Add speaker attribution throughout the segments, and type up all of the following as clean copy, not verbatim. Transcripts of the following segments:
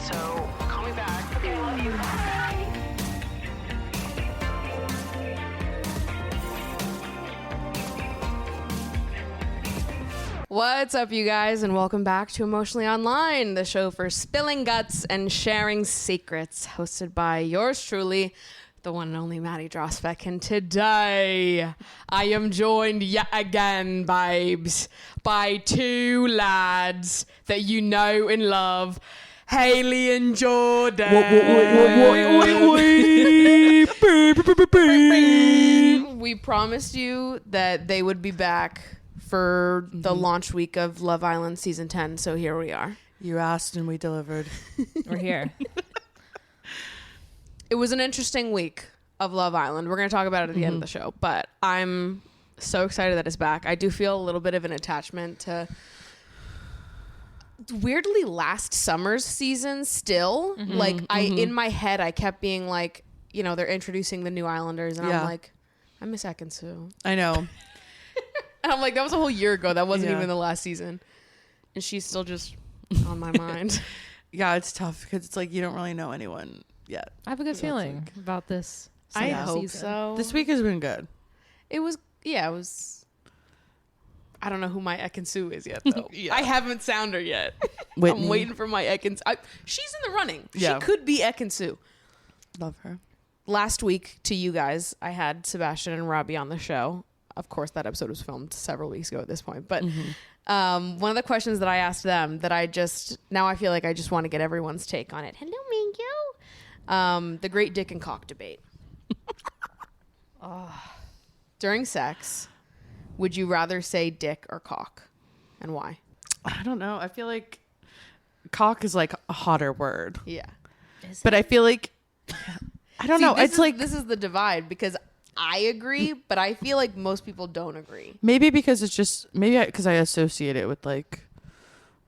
Speaker 1: so call me back. Okay, I love you. Bye.
Speaker 2: What's up, you guys, and welcome back to Emotionally Online, the show for spilling guts and sharing secrets, hosted by yours truly, the one and only Maddie Drosbeck. And today, I am joined yet again, babes, by two lads that you know and love, Haley and Jordan. We promised you that they would be back for the launch week of Love Island season 10, so here we are.
Speaker 3: You asked and we delivered.
Speaker 4: We're here.
Speaker 2: It was an interesting week of Love Island. We're going to talk about it at the end of the show, but I'm so excited that it's back. I do feel a little bit of an attachment to weirdly last summer's season still. In my head, I kept being like, you know, they're introducing the new Islanders, and I'm like, I miss Ekin-Su.
Speaker 3: I know.
Speaker 2: And I'm like, that was a whole year ago. That wasn't even the last season. And she's still just on my mind.
Speaker 3: Yeah, it's tough because it's like you don't really know anyone yet.
Speaker 4: I have a good feeling about this.
Speaker 2: I hope
Speaker 4: season.
Speaker 2: so.
Speaker 3: This week has been good.
Speaker 2: It was. I don't know who my Ekin-Su is yet, though. I haven't found her yet.
Speaker 3: Whitney.
Speaker 2: I'm waiting for my Ekin-Su. She's in the running.
Speaker 3: Yeah.
Speaker 2: She could be Ekin-Su.
Speaker 3: Love her.
Speaker 2: Last week, to you guys, I had Sebastian and Robbie on the show. Of course, that episode was filmed several weeks ago at this point. But one of the questions that I asked them that I feel like I just want to get everyone's take on it. Hello, Mango. The great dick and cock debate. During sex, would you rather say dick or cock? And why?
Speaker 3: I don't know. I feel like cock is like a hotter word.
Speaker 2: Yeah.
Speaker 3: But I feel like, I don't know. It's like,
Speaker 2: this is the divide because I agree, but I feel like most people don't agree.
Speaker 3: maybe because it's just, because I associate it with like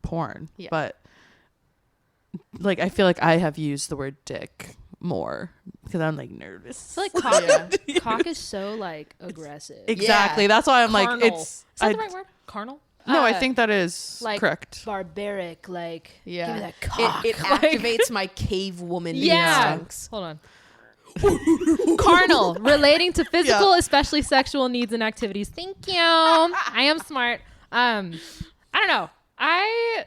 Speaker 3: porn.
Speaker 2: Yeah.
Speaker 3: But like, I feel like I have used the word dick more because I'm like nervous.
Speaker 4: I feel like cock is so like aggressive.
Speaker 3: Exactly. That's why I'm
Speaker 4: Carnal.
Speaker 3: like, it's.
Speaker 4: Is that the right word? Carnal?
Speaker 3: No, I think that is
Speaker 4: like
Speaker 3: correct.
Speaker 4: Barbaric, like
Speaker 2: Yeah.
Speaker 4: give me that cock.
Speaker 2: It activates my cave woman
Speaker 4: Yeah.
Speaker 2: instincts.
Speaker 4: Hold on. Carnal, relating to physical, especially sexual needs and activities. Thank you. I am smart. I don't know. I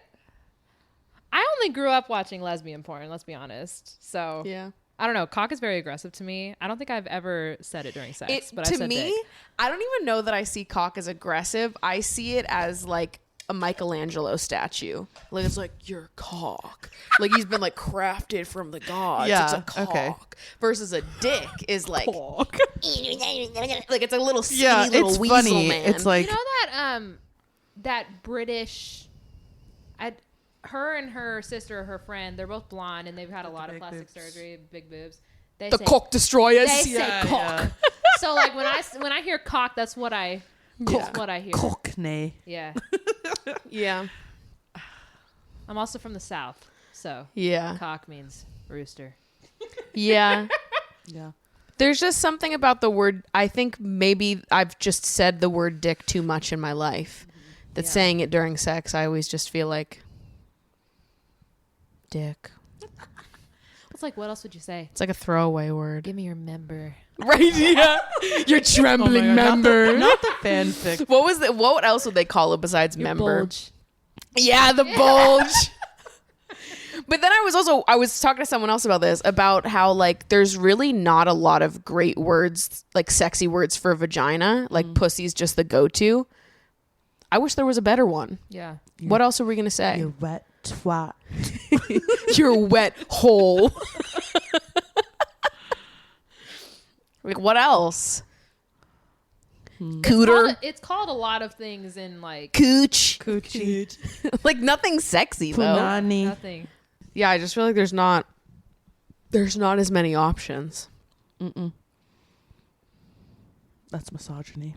Speaker 4: only grew up watching lesbian porn, let's be honest. So
Speaker 2: Yeah.
Speaker 4: I don't know. Cock is very aggressive to me. I don't think I've ever said it during sex, but I
Speaker 2: To
Speaker 4: said
Speaker 2: me,
Speaker 4: dick.
Speaker 2: I don't even know that I see cock as aggressive. I see it as like a Michelangelo statue. Like it's like your cock. Like he's been like crafted from the gods.
Speaker 3: Yeah,
Speaker 2: It's a cock.
Speaker 3: okay.
Speaker 2: Versus a dick is like like it's a little skinny
Speaker 3: Yeah,
Speaker 2: little
Speaker 3: it's
Speaker 2: weasel
Speaker 3: funny.
Speaker 2: man.
Speaker 3: It's like,
Speaker 4: You know that British, her and her sister, her friend, they're both blonde and they've had a lot of plastic surgery, big boobs. They
Speaker 2: the
Speaker 4: say,
Speaker 2: cock destroyers.
Speaker 4: They say
Speaker 3: Yeah,
Speaker 4: cock. So like when I hear cock, that's what I hear.
Speaker 3: cockney.
Speaker 4: Yeah.
Speaker 2: Yeah.
Speaker 4: I'm also from the South, so
Speaker 2: Yeah.
Speaker 4: cock means rooster.
Speaker 2: Yeah.
Speaker 3: Yeah.
Speaker 2: There's just something about the word. I think maybe I've just said the word dick too much in my life. That saying it during sex, I always just feel like dick.
Speaker 4: It's like, what else would you say?
Speaker 2: It's like a throwaway word.
Speaker 4: Give me your member.
Speaker 2: Right? Yeah. Your trembling
Speaker 3: God,
Speaker 2: member.
Speaker 3: Not the fanfic.
Speaker 2: What else would they call it besides
Speaker 4: Your
Speaker 2: member?
Speaker 4: bulge.
Speaker 2: Yeah, the bulge. But then I was talking to someone else about this, about how like there's really not a lot of great words, like sexy words for vagina. Like pussy's just the go-to. I wish there was a better one.
Speaker 4: Yeah.
Speaker 2: What else are we going to say?
Speaker 3: You wet twat.
Speaker 2: You're wet hole. Like what else? Cooter.
Speaker 4: It's called a lot of things in like
Speaker 2: Cooch.
Speaker 3: Coochie.
Speaker 2: Like nothing sexy though.
Speaker 3: Punani.
Speaker 4: nothing.
Speaker 2: Yeah, I just feel like there's not as many options.
Speaker 3: That's misogyny.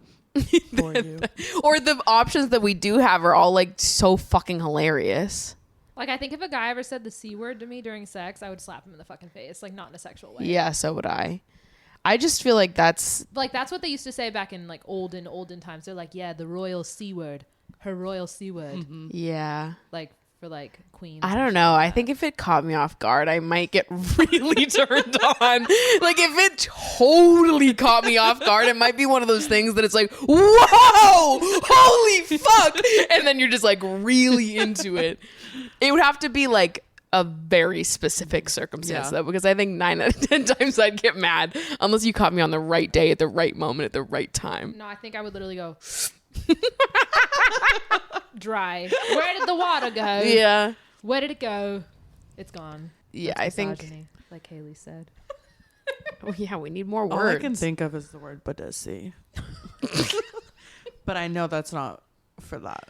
Speaker 3: For you.
Speaker 2: Or the options that we do have are all like so fucking hilarious.
Speaker 4: Like I think if a guy ever said the C word to me during sex, I would slap him in the fucking face, like not in a sexual way.
Speaker 2: Yeah, so would I. I just feel like that's
Speaker 4: what they used to say back in like olden times. They're like, yeah, the royal C word, her royal C word.
Speaker 2: yeah.
Speaker 4: Like for like Queens?
Speaker 2: I don't know. I think if it caught me off guard, I might get really turned on. Like if it totally caught me off guard, it might be one of those things that it's like, whoa, holy fuck. And then you're just like really into it. It would have to be like a very specific circumstance though, because I think 9 out of 10 times I'd get mad unless you caught me on the right day at the right moment at the right time.
Speaker 4: No, I think I would literally go dry. Where did the water go?
Speaker 2: Yeah.
Speaker 4: Where did it go? It's gone.
Speaker 2: Yeah,
Speaker 4: That's
Speaker 2: I think.
Speaker 4: misogyny, like Haley said.
Speaker 2: Oh, yeah, we need more words.
Speaker 3: All I can think of is the word madussy. But I know that's not for that.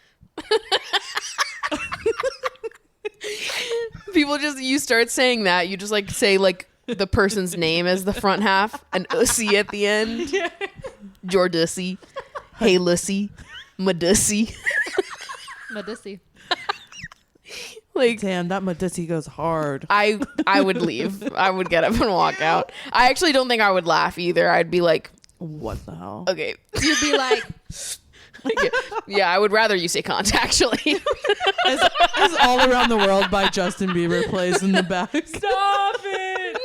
Speaker 2: People just, you start saying that, you just like say like the person's name as the front half, an ussy at the end. Jordussy, hey Lussy, madussy.
Speaker 4: Madussy.
Speaker 2: Like,
Speaker 3: Damn, that madussy goes hard.
Speaker 2: I would leave. I would get up and walk out. I actually don't think I would laugh either. I'd be like,
Speaker 3: What the hell?
Speaker 2: okay.
Speaker 4: You'd be like,
Speaker 2: Yeah, I would rather you say cunt, actually.
Speaker 3: As All Around the World by Justin Bieber plays in the back.
Speaker 4: stop it.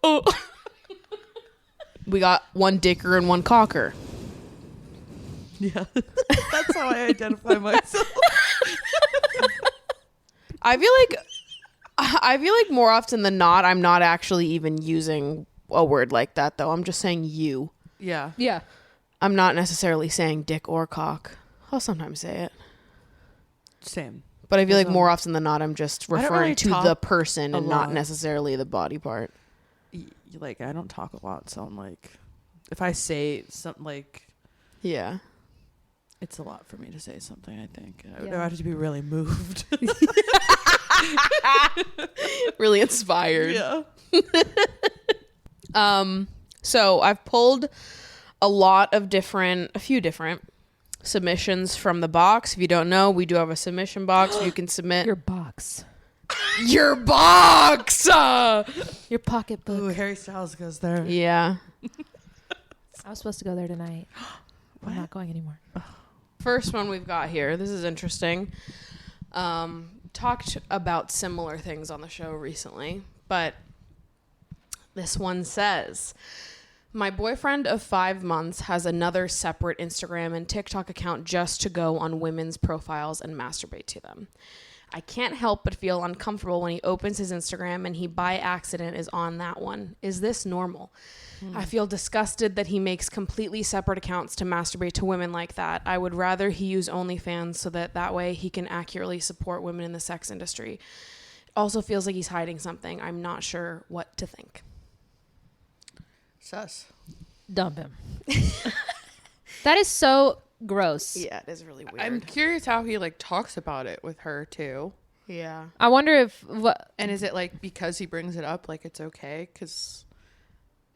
Speaker 2: Oh. We got one dicker and one cocker.
Speaker 3: Yeah. That's how I identify myself.
Speaker 2: I feel like more often than not, I'm not actually even using a word like that, though. I'm just saying you.
Speaker 3: Yeah.
Speaker 4: Yeah.
Speaker 2: I'm not necessarily saying dick or cock. I'll sometimes say it.
Speaker 3: Same.
Speaker 2: But I feel like more often than not, I'm just
Speaker 3: don't
Speaker 2: referring
Speaker 3: really
Speaker 2: to
Speaker 3: talk
Speaker 2: the person
Speaker 3: a
Speaker 2: and not
Speaker 3: lot.
Speaker 2: necessarily the body part.
Speaker 3: Like, I don't talk a lot, so I'm like, if I say something, like,
Speaker 2: Yeah.
Speaker 3: it's a lot for me to say something, I think. I
Speaker 4: Yeah.
Speaker 3: would have to be really moved.
Speaker 2: Really inspired.
Speaker 3: Yeah.
Speaker 2: So I've pulled a few different submissions from the box. If you don't know, we do have a submission box. You can submit
Speaker 4: Your box.
Speaker 2: your box.
Speaker 4: Your pocketbook.
Speaker 3: Ooh, Harry Styles goes there.
Speaker 2: Yeah.
Speaker 4: I was supposed to go there tonight. I'm not going anymore.
Speaker 2: First one we've got here. This is interesting. Talked about similar things on the show recently, but this one says, my boyfriend of 5 months has another separate Instagram and TikTok account just to go on women's profiles and masturbate to them. I can't help but feel uncomfortable when he opens his Instagram and he by accident is on that one. Is this normal? I feel disgusted that he makes completely separate accounts to masturbate to women like that. I would rather he use OnlyFans so that way he can accurately support women in the sex industry. It also feels like he's hiding something. I'm not sure what to think.
Speaker 3: Sus.
Speaker 4: Dump him. That is so gross.
Speaker 2: Yeah, it is really weird.
Speaker 5: I'm curious how he like talks about it with her too.
Speaker 2: yeah.
Speaker 4: I wonder if what
Speaker 5: And is it like because he brings it up, like it's okay? Because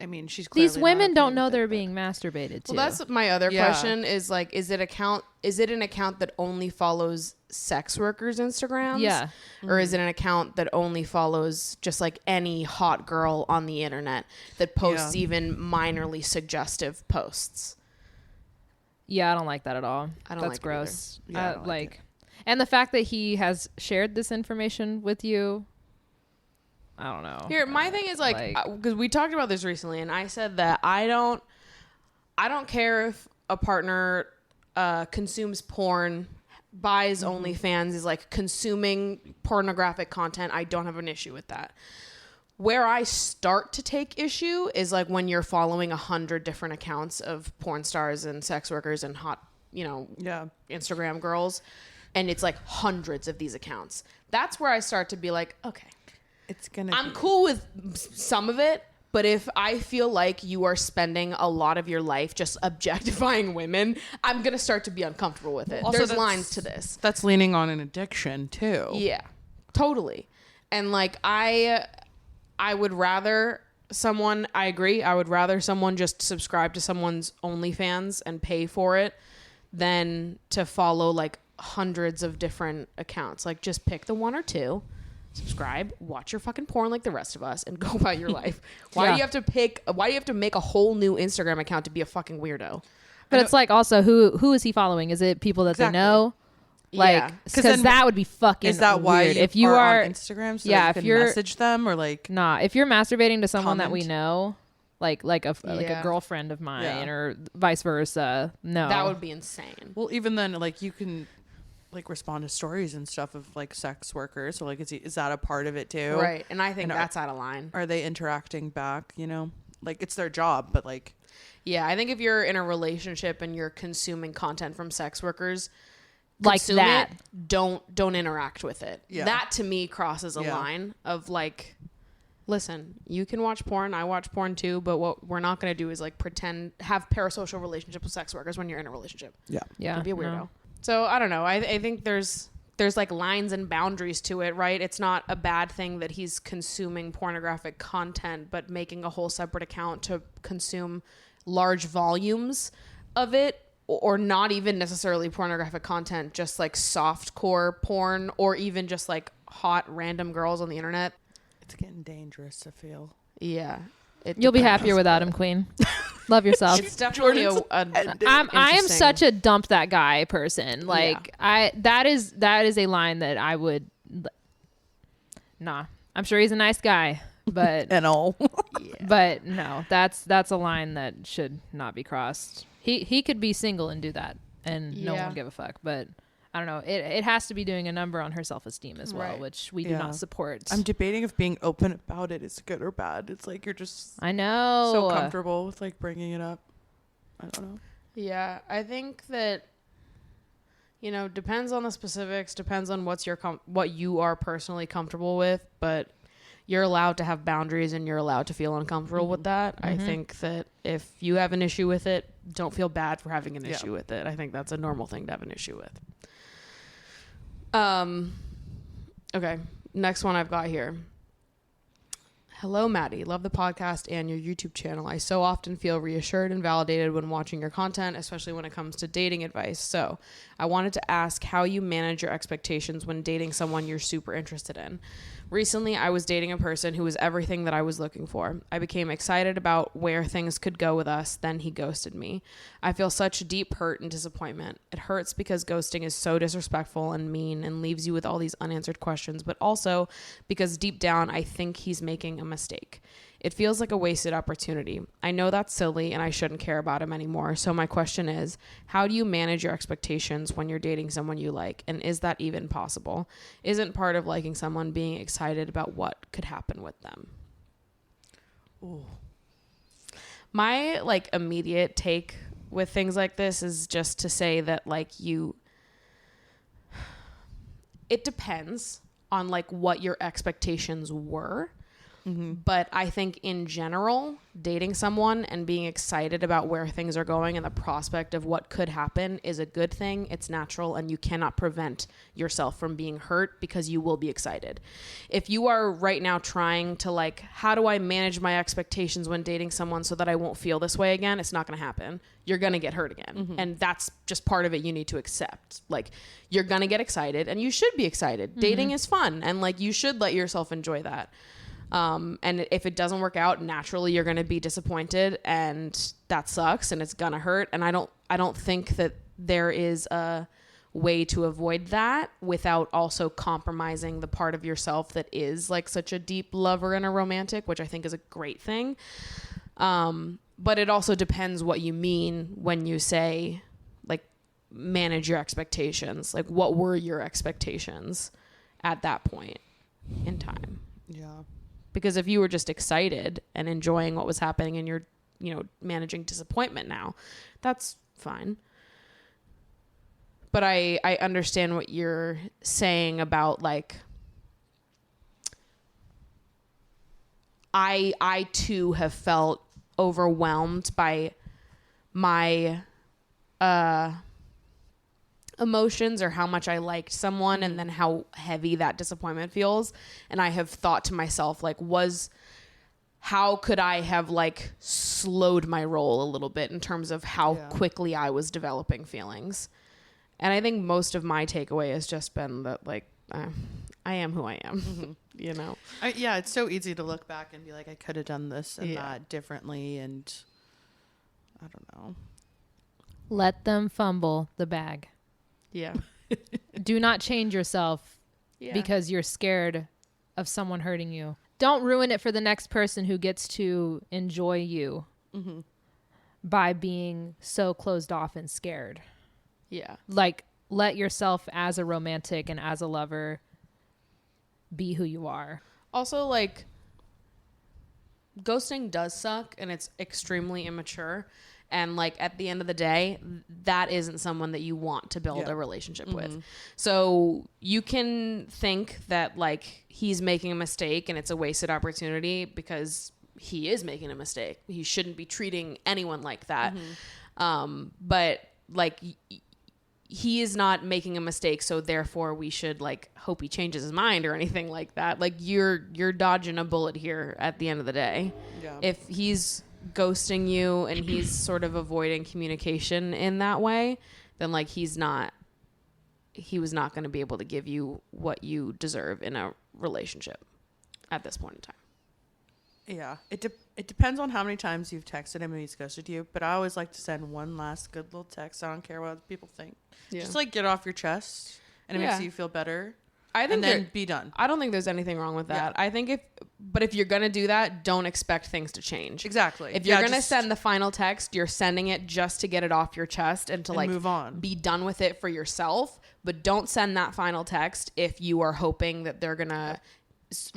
Speaker 5: I mean, she's clearly
Speaker 4: these
Speaker 5: not
Speaker 4: women
Speaker 5: okay
Speaker 4: don't
Speaker 5: with
Speaker 4: know
Speaker 5: it,
Speaker 4: they're
Speaker 5: but-
Speaker 4: being masturbated to.
Speaker 2: Well, that's my other
Speaker 5: Yeah.
Speaker 2: question is like, is it an account that only follows sex workers' Instagrams?
Speaker 4: Yeah.
Speaker 2: Or is it an account that only follows just like any hot girl on the internet that posts
Speaker 3: Yeah.
Speaker 2: even minorly suggestive posts?
Speaker 4: Yeah, I don't like that at all.
Speaker 2: I don't
Speaker 4: That's
Speaker 2: like it
Speaker 4: gross.
Speaker 3: either. Yeah, I don't like
Speaker 4: and the fact that he has shared this information with you, I don't know.
Speaker 2: Here, my thing is like, because we talked about this recently, and I said that I don't care if a partner consumes porn, buys OnlyFans, is like consuming pornographic content. I don't have an issue with that. Where I start to take issue is like when you're following 100 different accounts of porn stars and sex workers and hot,
Speaker 3: Yeah.
Speaker 2: Instagram girls, and it's like hundreds of these accounts. That's where I start to be like, okay.
Speaker 3: It's gonna
Speaker 2: I'm
Speaker 3: be
Speaker 2: cool with some of it, but if I feel like you are spending a lot of your life just objectifying women, I'm going to start to be uncomfortable with it.
Speaker 3: Also,
Speaker 2: There's
Speaker 3: that's-
Speaker 2: lines to this.
Speaker 3: That's leaning on an addiction too.
Speaker 2: Yeah, totally. And like, I would rather I agree. I would rather someone just subscribe to someone's OnlyFans and pay for it than to follow like hundreds of different accounts. Like, just pick the one or two. Subscribe, watch your fucking porn like the rest of us, and go about your life. Why do you have to make a whole new Instagram account to be a fucking weirdo?
Speaker 4: But it's like also who is he following? Is it people that
Speaker 5: Exactly.
Speaker 4: they know? Like,
Speaker 2: Yeah.
Speaker 4: because that would be fucking
Speaker 5: Is that why
Speaker 4: weird.
Speaker 5: you
Speaker 4: If you
Speaker 5: are
Speaker 4: are
Speaker 5: on Instagram? So
Speaker 4: yeah,
Speaker 5: that
Speaker 4: if
Speaker 5: you can
Speaker 4: you're-
Speaker 5: message them or like.
Speaker 4: nah, if you're masturbating to someone that we
Speaker 5: Comment.
Speaker 4: know, like a
Speaker 2: Yeah.
Speaker 4: girlfriend of mine
Speaker 5: Yeah.
Speaker 4: or vice versa, no,
Speaker 2: That would be insane.
Speaker 5: Well, even then, like you can like respond to stories and stuff of like sex workers. So like, is that a part of it too?
Speaker 2: Right. And I think
Speaker 5: And
Speaker 2: that's out of line.
Speaker 5: Are they interacting back? You know, like it's their job, but like.
Speaker 2: Yeah, I think if you're in a relationship and you're consuming content from sex workers,
Speaker 4: like
Speaker 2: consume
Speaker 4: that.
Speaker 2: it, don't interact with it.
Speaker 5: Yeah.
Speaker 2: That to me crosses a
Speaker 5: Yeah.
Speaker 2: line of like, listen, you can watch porn, I watch porn too, but what we're not going to do is like pretend have parasocial relationship with sex workers when you're in a relationship.
Speaker 5: Yeah.
Speaker 4: Yeah,
Speaker 2: Don't be a weirdo.
Speaker 4: no.
Speaker 2: So I don't know. I think there's like lines and boundaries to it, right? It's not a bad thing that he's consuming pornographic content, but making a whole separate account to consume large volumes of it, or not even necessarily pornographic content, just like softcore porn, or even just like hot random girls on the internet.
Speaker 5: It's getting dangerous, I feel.
Speaker 2: Yeah.
Speaker 4: You'll be happier without him, Queen. Love yourself.
Speaker 2: It's definitely I
Speaker 4: I am such a dump that guy person. Like that is a line that I would. Nah, I'm sure he's a nice guy, but
Speaker 5: And all.
Speaker 4: but no, that's a line that should not be crossed. He could be single and do that, and no one
Speaker 2: Yeah.
Speaker 4: would give a fuck. But I don't know. It has to be doing a number on her self-esteem as well,
Speaker 2: Right.
Speaker 4: which we do
Speaker 5: Yeah.
Speaker 4: not support.
Speaker 5: I'm debating if being open about it is good or bad. It's like you're just
Speaker 4: I know.
Speaker 5: so comfortable with like bringing it up. I don't know.
Speaker 2: Yeah, I think that, you know, depends on the specifics, depends on what you are personally comfortable with, but you're allowed to have boundaries and you're allowed to feel uncomfortable with that. I think that if you have an issue with it, don't feel bad for having an
Speaker 5: Yeah.
Speaker 2: issue with it. I think that's a normal thing to have an issue with. Okay, next one I've got here. Hello, Maddie. Love the podcast and your YouTube channel. I so often feel reassured and validated when watching your content, especially when it comes to dating advice. So I wanted to ask how you manage your expectations when dating someone you're super interested in. Recently, I was dating a person who was everything that I was looking for. I became excited about where things could go with us, then he ghosted me. I feel such deep hurt and disappointment. It hurts because ghosting is so disrespectful and mean and leaves you with all these unanswered questions, but also because deep down, I think he's making a mistake. It feels like a wasted opportunity. I know that's silly and I shouldn't care about him anymore. So my question is, how do you manage your expectations when you're dating someone you like? And is that even possible? Isn't part of liking someone being excited about what could happen with them?
Speaker 5: Ooh.
Speaker 2: My like immediate take with things like this is just to say that like it depends on like what your expectations were. But I think in general, dating someone and being excited about where things are going and the prospect of what could happen is a good thing. It's natural, and you cannot prevent yourself from being hurt because you will be excited. If you are right now trying to like, how do I manage my expectations when dating someone so that I won't feel this way again? It's not going to happen. You're going to get hurt again. And that's just part of it you need to accept. Like, you're going to get excited, and you should be excited. Dating is fun, and like you should let yourself enjoy that. And if it doesn't work out, naturally you're going to be disappointed, and that sucks, and it's going to hurt. And I don't think that there is a way to avoid that without also compromising the part of yourself that is like such a deep lover and a romantic, which I think is a great thing. But it also depends what you mean when you say like manage your expectations. Like, what were your expectations at that point in time?
Speaker 5: Yeah.
Speaker 2: Because if you were just excited and enjoying what was happening and you're, you know, managing disappointment now, that's fine. But I understand what you're saying about like, I too have felt overwhelmed by my emotions or how much I liked someone, and then how heavy that disappointment feels. And I have thought to myself, like, how could I have like slowed my roll a little bit in terms of how quickly I was developing feelings? And I think most of my takeaway has just been that like, I am who I am, you know?
Speaker 5: Yeah, it's so easy to look back and be like, I could have done this and that differently. And I don't know.
Speaker 4: Let them fumble the bag.
Speaker 2: Yeah.
Speaker 4: Do not change yourself
Speaker 2: Yeah.
Speaker 4: because you're scared of someone hurting you. Don't ruin it for the next person who gets to enjoy you by being so closed off and scared.
Speaker 2: Yeah.
Speaker 4: Like, let yourself as a romantic and as a lover be who you are.
Speaker 2: Also, like, ghosting does suck and it's extremely immature. And, like, at the end of the day, that isn't someone that you want to build a relationship with. So you can think that, like, he's making a mistake and it's a wasted opportunity because he is making a mistake. He shouldn't be treating anyone like that. But, like, he is not making a mistake, so therefore we should, like, hope he changes his mind or anything like that. Like, you're dodging a bullet here at the end of the day.
Speaker 5: Yeah.
Speaker 2: If he's ghosting you and he's sort of avoiding communication in that way, then, like, he was not going to be able to give you what you deserve in a relationship at this point in time.
Speaker 5: Yeah. It depends on how many times you've texted him and he's ghosted you, but I always like to send one last good little text. I don't care what other people think.
Speaker 2: Yeah.
Speaker 5: Just, like, get off your chest, and it makes you feel better.
Speaker 2: I think
Speaker 5: and then be done.
Speaker 2: I don't think there's anything wrong with that. I think if you're going to do that, don't expect things to change.
Speaker 5: Exactly.
Speaker 2: If you're going to send the final text, you're sending it just to get it off your chest and to, like,
Speaker 5: move on.
Speaker 2: Be done with it for yourself, but don't send that final text if you are hoping that they're going to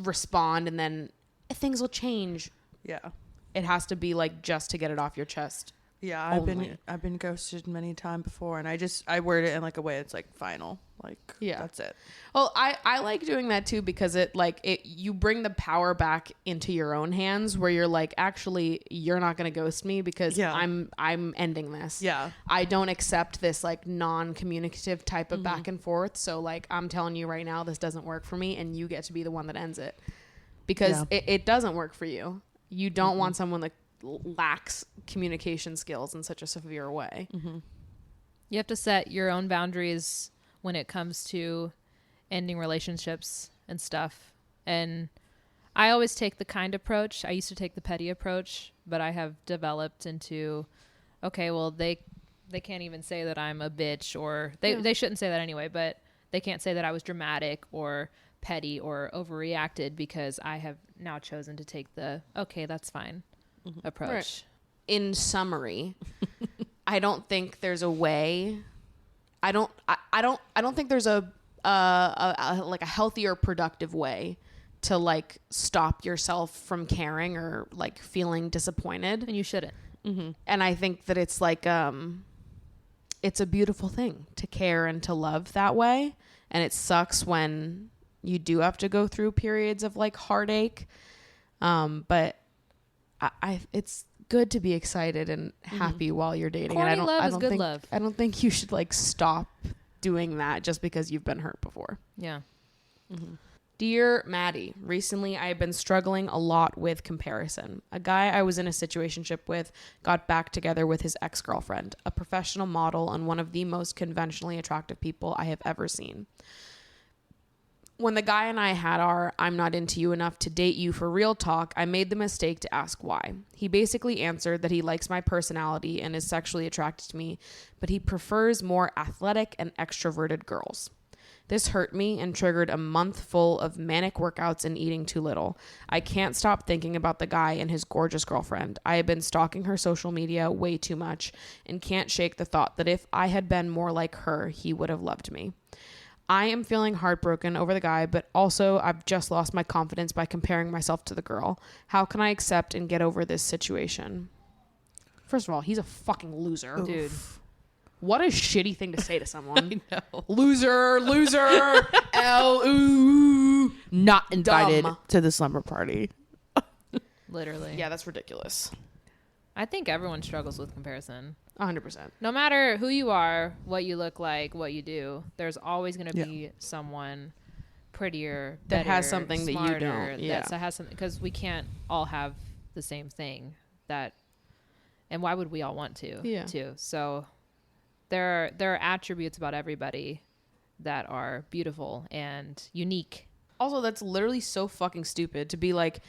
Speaker 2: respond and then things will change.
Speaker 5: Yeah.
Speaker 2: It has to be, like, just to get it off your chest.
Speaker 5: Yeah,
Speaker 2: Only.
Speaker 5: I've been ghosted many times before, and I word it in, like, a way that's, like, final. Like, that's it.
Speaker 2: Well, I like doing that too because you bring the power back into your own hands where you're like, actually, you're not going to ghost me because I'm ending this.
Speaker 5: Yeah.
Speaker 2: I don't accept this, like, non-communicative type of back and forth. So, like, I'm telling you right now, this doesn't work for me, and you get to be the one that ends it because it doesn't work for you. You don't want someone that lacks communication skills in such a severe way.
Speaker 4: You have to set your own boundaries when it comes to ending relationships and stuff. And I always take the kind approach. I used to take the petty approach, but I have developed into, okay, well, they can't even say that I'm a bitch, or they shouldn't say that anyway, but they can't say that I was dramatic or petty or overreacted because I have now chosen to take the, okay, that's fine approach.
Speaker 2: Right. In summary, I don't think there's a way. I don't think there's a like a healthier, productive way to, like, stop yourself from caring or, like, feeling disappointed.
Speaker 4: And you shouldn't.
Speaker 2: And I think that it's like it's a beautiful thing to care and to love that way. And it sucks when you do have to go through periods of, like, heartache. But it's good to be excited and happy while you're dating.
Speaker 4: Corny
Speaker 2: And
Speaker 4: love is good love.
Speaker 2: I don't think you should, like, stop doing that just because you've been hurt before.
Speaker 4: Yeah.
Speaker 2: Dear Maddie, recently I have been struggling a lot with comparison. A guy I was in a situationship with got back together with his ex-girlfriend, a professional model and one of the most conventionally attractive people I have ever seen. When the guy and I had our "I'm not into you enough to date you for real" talk, I made the mistake to ask why. He basically answered that he likes my personality and is sexually attracted to me, but he prefers more athletic and extroverted girls. This hurt me and triggered a month full of manic workouts and eating too little. I can't stop thinking about the guy and his gorgeous girlfriend. I have been stalking her social media way too much and can't shake the thought that if I had been more like her, he would have loved me. I am feeling heartbroken over the guy, but also I've just lost my confidence by comparing myself to the girl. How can I accept and get over this situation? First of all, he's a fucking loser.
Speaker 4: Dude.
Speaker 2: Oof. What a shitty thing to say to someone.
Speaker 5: I know.
Speaker 2: Loser. L-ooh.
Speaker 5: Not invited
Speaker 2: Dumb.
Speaker 5: to the slumber party.
Speaker 4: Literally.
Speaker 2: Yeah, that's ridiculous.
Speaker 4: I think everyone struggles with comparison.
Speaker 2: 100%.
Speaker 4: No matter who you are, what you look like, what you do, there's always going to be someone prettier,
Speaker 2: That
Speaker 4: better,
Speaker 2: has something that you
Speaker 4: smarter,
Speaker 2: don't. Yeah.
Speaker 4: that has something, because we can't all have the same thing. And why would we all want to?
Speaker 2: Yeah.
Speaker 4: Too. So there are attributes about everybody that are beautiful and unique.
Speaker 2: Also, that's literally so fucking stupid to be like,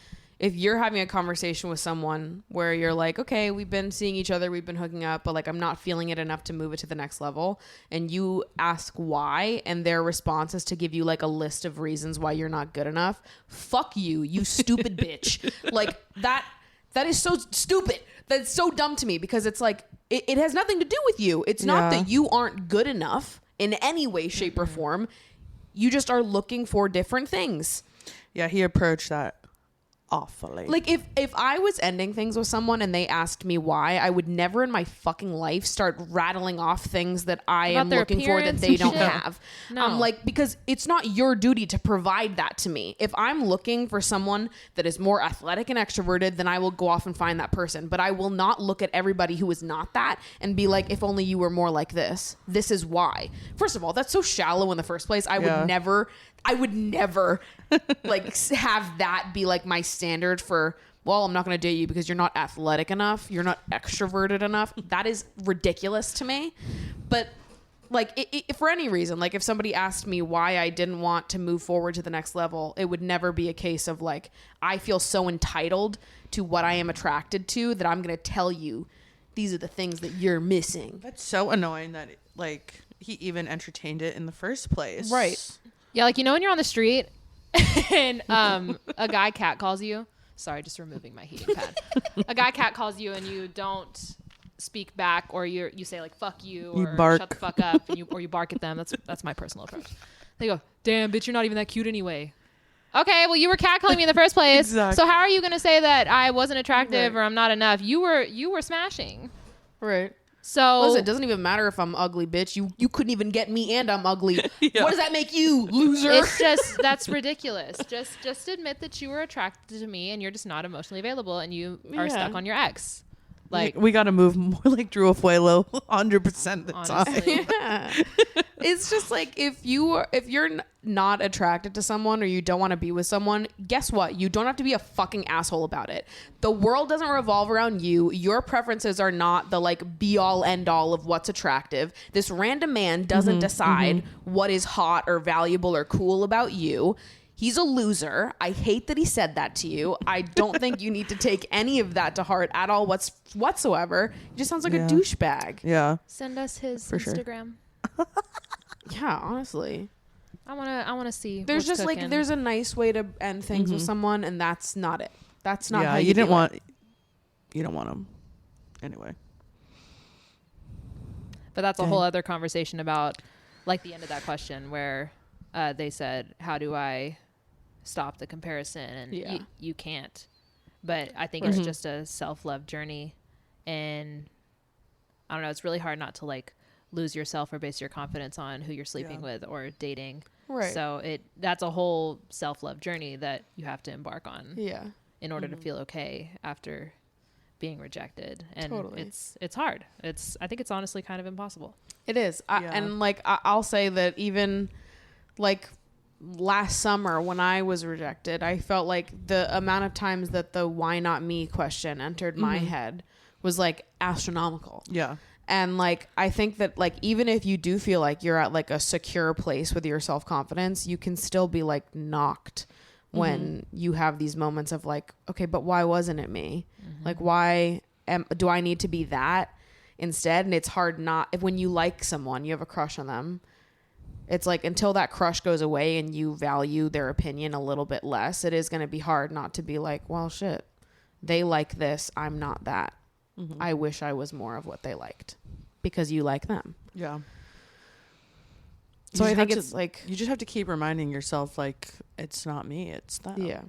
Speaker 2: if you're having a conversation with someone where you're like, okay, we've been seeing each other, we've been hooking up, but like I'm not feeling it enough to move it to the next level, and you ask why, and their response is to give you like a list of reasons why you're not good enough, fuck you stupid bitch. Like that is so stupid. That's so dumb to me, because it's like it has nothing to do with you. It's not that you aren't good enough in any way, shape, or form. You just are looking for different things.
Speaker 5: Yeah, he approached that awfully.
Speaker 2: Like if I was ending things with someone and they asked me why, I would never in my fucking life start rattling off things that I am looking for that they don't have.
Speaker 4: No.
Speaker 2: I'm like, because it's not your duty to provide that to me. If I'm looking for someone that is more athletic and extroverted, then I will go off and find that person. But I will not look at everybody who is not that and be like, if only you were more like this. This is why. First of all, that's so shallow in the first place. I would never like have that be like my standard for, well, I'm not going to date you because you're not athletic enough. You're not extroverted enough. That is ridiculous to me. But like for any reason, like if somebody asked me why I didn't want to move forward to the next level, it would never be a case of like, I feel so entitled to what I am attracted to that I'm going to tell you these are the things that you're missing.
Speaker 5: That's so annoying that like he even entertained it in the first place.
Speaker 2: Right.
Speaker 4: Yeah, like, you know, when you're on the street and a guy cat calls you. Sorry, just removing my heating pad. A guy cat calls you and you don't speak back, or you say like fuck you, or
Speaker 5: you bark.
Speaker 4: shut the fuck up, and you bark at them. That's my personal approach. They go, damn bitch, you're not even that cute anyway. Okay, well, you were catcalling me in the first place.
Speaker 5: Exactly.
Speaker 4: So how are you gonna say that I wasn't attractive or I'm not enough? You were smashing.
Speaker 2: Right.
Speaker 4: So
Speaker 2: listen, it doesn't even matter if I'm ugly, bitch. You couldn't even get me and I'm ugly. What does that make you, loser?
Speaker 4: it's just, that's ridiculous. Just admit that you were attracted to me and you're just not emotionally available and you are stuck on your ex. Like,
Speaker 5: we got to move more like Drew Afuelo 100% of the time.
Speaker 4: honestly.
Speaker 2: Yeah. It's just like if you're not attracted to someone or you don't want to be with someone, guess what? You don't have to be a fucking asshole about it. The world doesn't revolve around you. Your preferences are not the like be all end all of what's attractive. This random man doesn't decide what is hot or valuable or cool about you. He's a loser. I hate that he said that to you. I don't think you need to take any of that to heart at all whatsoever. He just sounds like a douchebag.
Speaker 5: Yeah.
Speaker 4: Send us his
Speaker 5: For sure.
Speaker 4: Instagram.
Speaker 2: Yeah, honestly.
Speaker 4: I wanna see.
Speaker 2: There's
Speaker 4: what's
Speaker 2: just
Speaker 4: cooking.
Speaker 2: like there's a nice way to end things with someone, and that's not it. That's not how
Speaker 5: you
Speaker 2: do
Speaker 5: don't
Speaker 2: it.
Speaker 5: want him anyway.
Speaker 4: But that's a whole other conversation about like the end of that question where they said, how do I stop the comparison? And you can't. But I think it's just a self-love journey. And I don't know, it's really hard not to like lose yourself or base your confidence on who you're sleeping with or dating.
Speaker 2: Right.
Speaker 4: So that's a whole self-love journey that you have to embark on in order to feel okay after being rejected. And it's hard. I think it's honestly kind of impossible.
Speaker 2: It is. And like I'll say that even like last summer when I was rejected, I felt like the amount of times that the why not me question entered my head was like astronomical.
Speaker 5: Yeah.
Speaker 2: And like I think that like even if you do feel like you're at like a secure place with your self-confidence, you can still be like knocked when you have these moments of like, okay, but why wasn't it me? Like why do I need to be that instead? And it's hard not if when you like someone, you have a crush on them. It's like until that crush goes away and you value their opinion a little bit less, it is going to be hard not to be like, well, shit, they like this. I'm not that. I wish I was more of what they liked because you like them.
Speaker 5: Yeah.
Speaker 2: So I think it's like
Speaker 5: you just have to keep reminding yourself like it's not me, it's them.
Speaker 2: Yeah.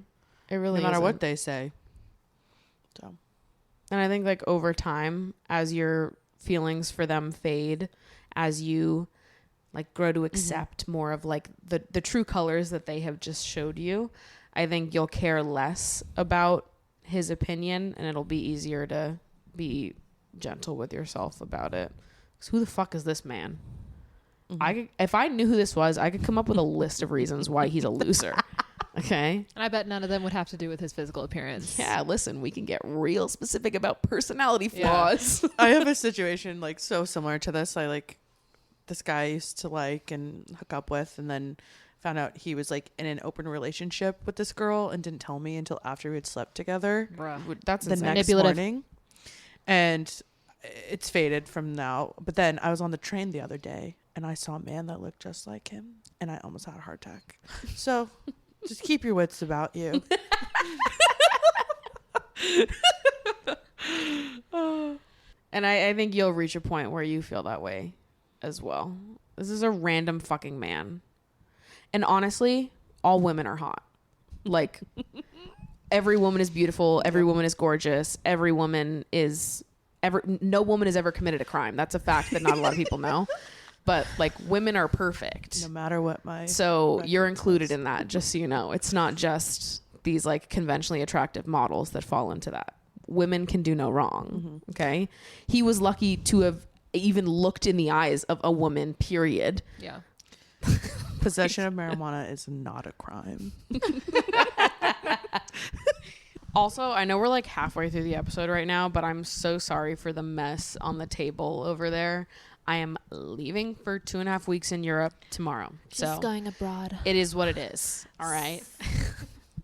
Speaker 2: It really
Speaker 5: no matter
Speaker 2: isn't.
Speaker 5: what they say. So.
Speaker 2: And I think like over time, as your feelings for them fade, as you like grow to accept more of like the true colors that they have just showed you, I think you'll care less about his opinion and it'll be easier to be gentle with yourself about it. 'Cause who the fuck is this man? If I knew who this was, I could come up with a list of reasons why he's a loser. Okay.
Speaker 4: And I bet none of them would have to do with his physical appearance.
Speaker 2: Yeah, listen, we can get real specific about personality flaws.
Speaker 5: I have a situation like so similar to this. I like this guy I used to like and hook up with, and then found out he was like in an open relationship with this girl and didn't tell me until after we had slept together.
Speaker 2: Bruh, that's
Speaker 5: The
Speaker 2: insane.
Speaker 5: next
Speaker 4: Manipulative.
Speaker 5: morning. And it's faded from now. But then I was on the train the other day and I saw a man that looked just like him and I almost had a heart attack. So just keep your wits about you.
Speaker 2: And I think you'll reach a point where you feel that way as well. This is a random fucking man. And honestly, all women are hot. Like, every woman is beautiful. Every woman is gorgeous. Every woman is no woman has ever committed a crime. That's a fact that not a lot of people know. But like, women are perfect.
Speaker 5: No matter what
Speaker 2: So you're
Speaker 5: record
Speaker 2: included
Speaker 5: says.
Speaker 2: in that, just so you know. It's not just these like conventionally attractive models that fall into that. Women can do no wrong. Okay. He was lucky to have even looked in the eyes of a woman, period.
Speaker 4: Yeah.
Speaker 5: Possession of marijuana is not a crime.
Speaker 2: Also, I know we're like halfway through the episode right now, but I'm so sorry for the mess on the table over there. I am leaving for 2.5 weeks in Europe tomorrow. So
Speaker 4: going abroad.
Speaker 2: it is what it is. All right.